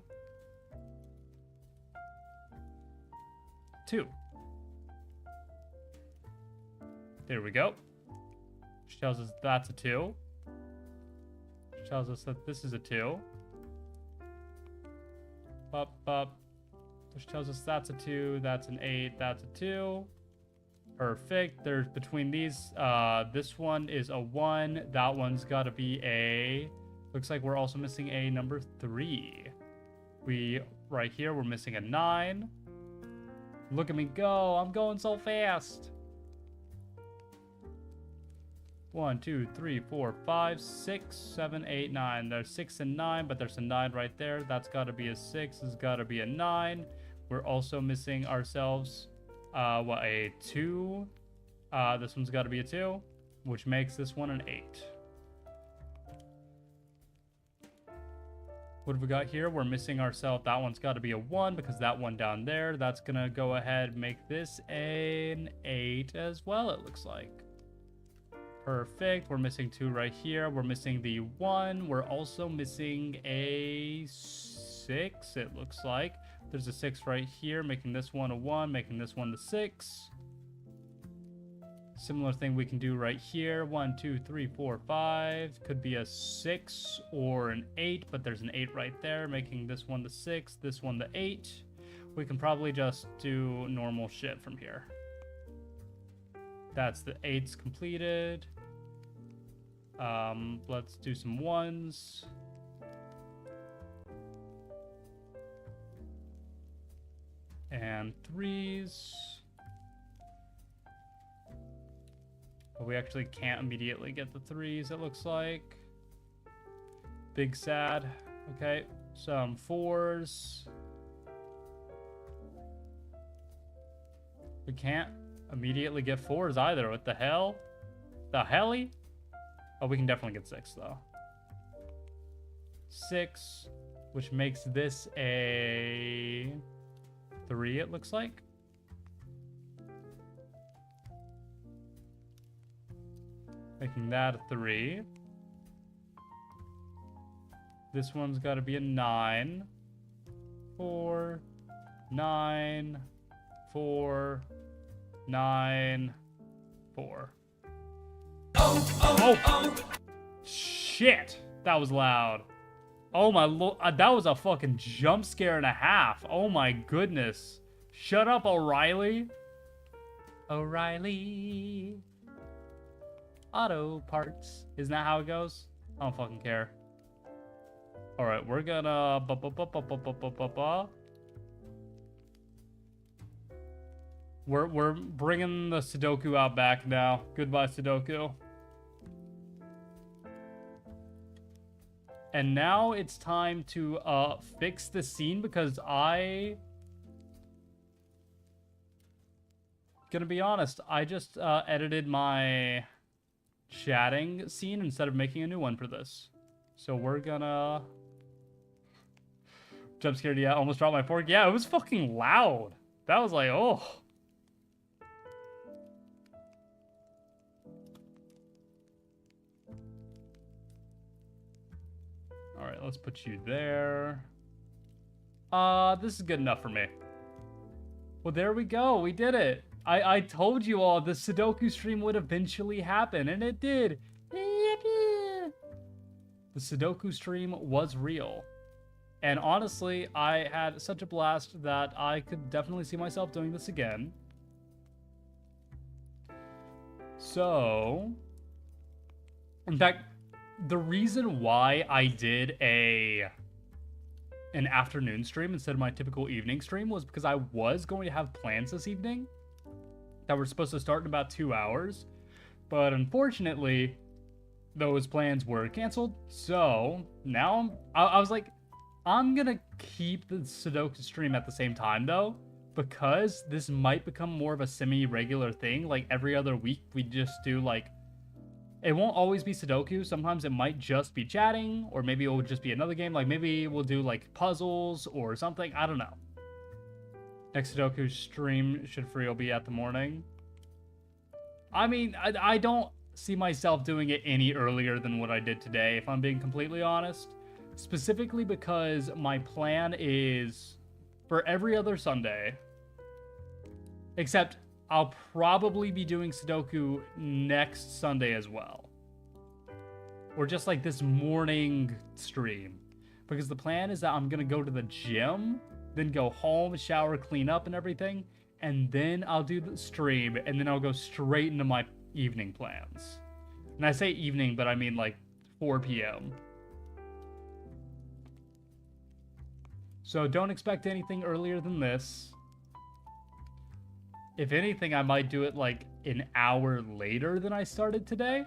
A: 2. There we go. Which tells us that's a 2. Which tells us that this is a 2. Up. Which tells us that's a 2, that's an 8, that's a 2. Perfect. There's between these, this one is a 1. That one's got to be a... Looks like we're also missing a number 3. Right here, we're missing a 9. Look at me go. I'm going so fast. 1, 2, 3, 4, 5, 6, 7, 8, 9. There's 6 and 9, but there's a 9 right there. That's got to be a 6. This has got to be a 9. We're also missing ourselves, a 2. This one's got to be a 2, which makes this one an 8. What have we got here? We're missing ourselves. That one's got to be a 1 because that one down there, that's going to go ahead and make this an 8 as well, it looks like. Perfect. We're missing 2 right here. We're missing the 1. We're also missing a 6, it looks like. There's a 6 right here, making this one a 1, making this one the 6. Similar thing we can do right here. 1, 2, 3, 4, 5. Could be a 6 or an 8, but there's an 8 right there, making this one the 6, this one the 8. We can probably just do normal shit from here. That's the 8s completed. Let's do some 1s. And 3s. But we actually can't immediately get the 3s, it looks like. Big sad. Okay, some 4s. We can't immediately get 4s either. What the hell? The helly? Oh, we can definitely get 6 though. 6, which makes this a 3, it looks like. Making that a 3. This one's got to be a 9. 4, 9, 4, 9, 4. Oh! Shit! That was loud. Oh my lord, that was a fucking jump scare and a half. Oh my goodness. Shut up, O'Reilly. O'Reilly. Auto parts. Isn't that how it goes? I don't fucking care. Alright, we're gonna... We're bringing the Sudoku out back now. Goodbye, Sudoku. And now it's time to fix the scene because gonna be honest, I just edited my chatting scene instead of making a new one for this. So we're gonna... Jump scared, yeah, almost dropped my fork. Yeah, it was fucking loud. That was like, oh. Alright, let's put you there. This is good enough for me. Well, there we go. We did it. I told you all the Sudoku stream would eventually happen, and it did. The Sudoku stream was real. And honestly, I had such a blast that I could definitely see myself doing this again. So, in fact, the reason why I did an afternoon stream instead of my typical evening stream was because I was going to have plans this evening that were supposed to start in about 2 hours. But unfortunately, those plans were canceled. So now I was like, I'm gonna keep the Sudoku stream at the same time though, because this might become more of a semi-regular thing. Like every other week, we just do like, it won't always be Sudoku. Sometimes it might just be chatting, or maybe it will just be another game. Like maybe we'll do like puzzles or something. I don't know. Next Sudoku stream should free will be at the morning. I mean, I don't see myself doing it any earlier than what I did today, if I'm being completely honest. Specifically because my plan is for every other Sunday, except I'll probably be doing Sudoku next Sunday as well. Or just like this morning stream. Because the plan is that I'm going to go to the gym, then go home, shower, clean up and everything, and then I'll do the stream, and then I'll go straight into my evening plans. And I say evening, but I mean like 4 p.m. So don't expect anything earlier than this. If anything, I might do it like an hour later than I started today,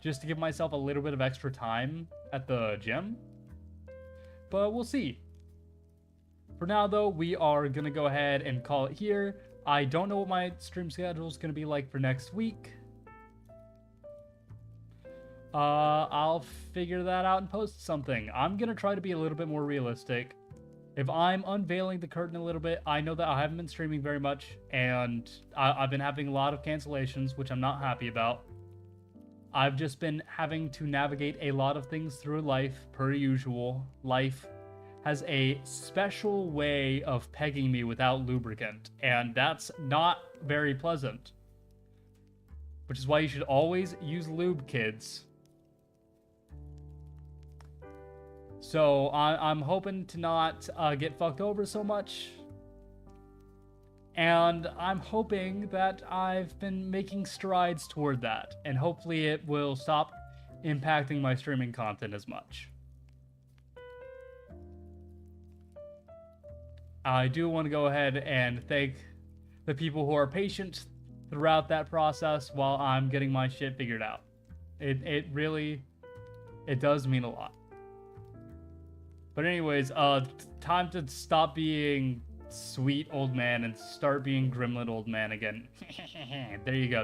A: just to give myself a little bit of extra time at the gym. But we'll see. For now, though, we are going to go ahead and call it here. I don't know what my stream schedule is going to be like for next week. I'll figure that out and post something. I'm going to try to be a little bit more realistic. If I'm unveiling the curtain a little bit, I know that I haven't been streaming very much, and I've been having a lot of cancellations, which I'm not happy about. I've just been having to navigate a lot of things through life, per usual. Life has a special way of pegging me without lubricant, and that's not very pleasant. Which is why you should always use lube, kids. So I'm hoping to not get fucked over so much. And I'm hoping that I've been making strides toward that. And hopefully it will stop impacting my streaming content as much. I do want to go ahead and thank the people who are patient throughout that process while I'm getting my shit figured out. It really does mean a lot. But anyways, time to stop being sweet old man and start being gremlin old man again. There you go.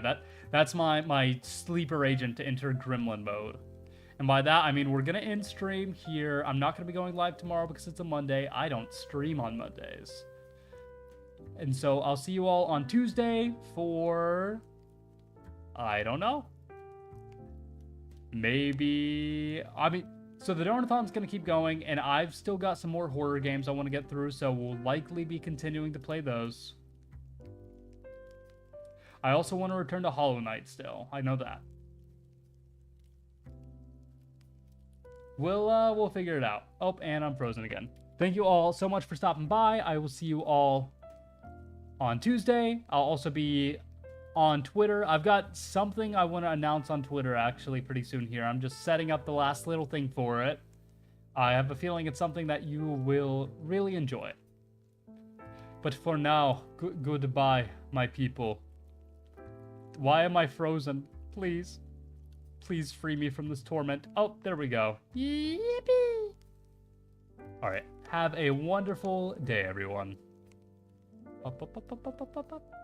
A: That's my sleeper agent to enter gremlin mode. And by that, I mean we're going to end stream here. I'm not going to be going live tomorrow because it's a Monday. I don't stream on Mondays. And so I'll see you all on Tuesday for... I don't know. Maybe... I mean... So the Donathon's going to keep going, and I've still got some more horror games I want to get through, so we'll likely be continuing to play those. I also want to return to Hollow Knight still. I know that. We'll figure it out. Oh, and I'm frozen again. Thank you all so much for stopping by. I will see you all on Tuesday. I'll also be on Twitter. I've got something I want to announce on Twitter actually pretty soon here. I'm just setting up the last little thing for it. I have a feeling it's something that you will really enjoy. But for now, goodbye, my people. Why am I frozen? Please. Please free me from this torment. Oh, there we go. Yippee! Alright, have a wonderful day, everyone. Up, up, up, up, up, up, up.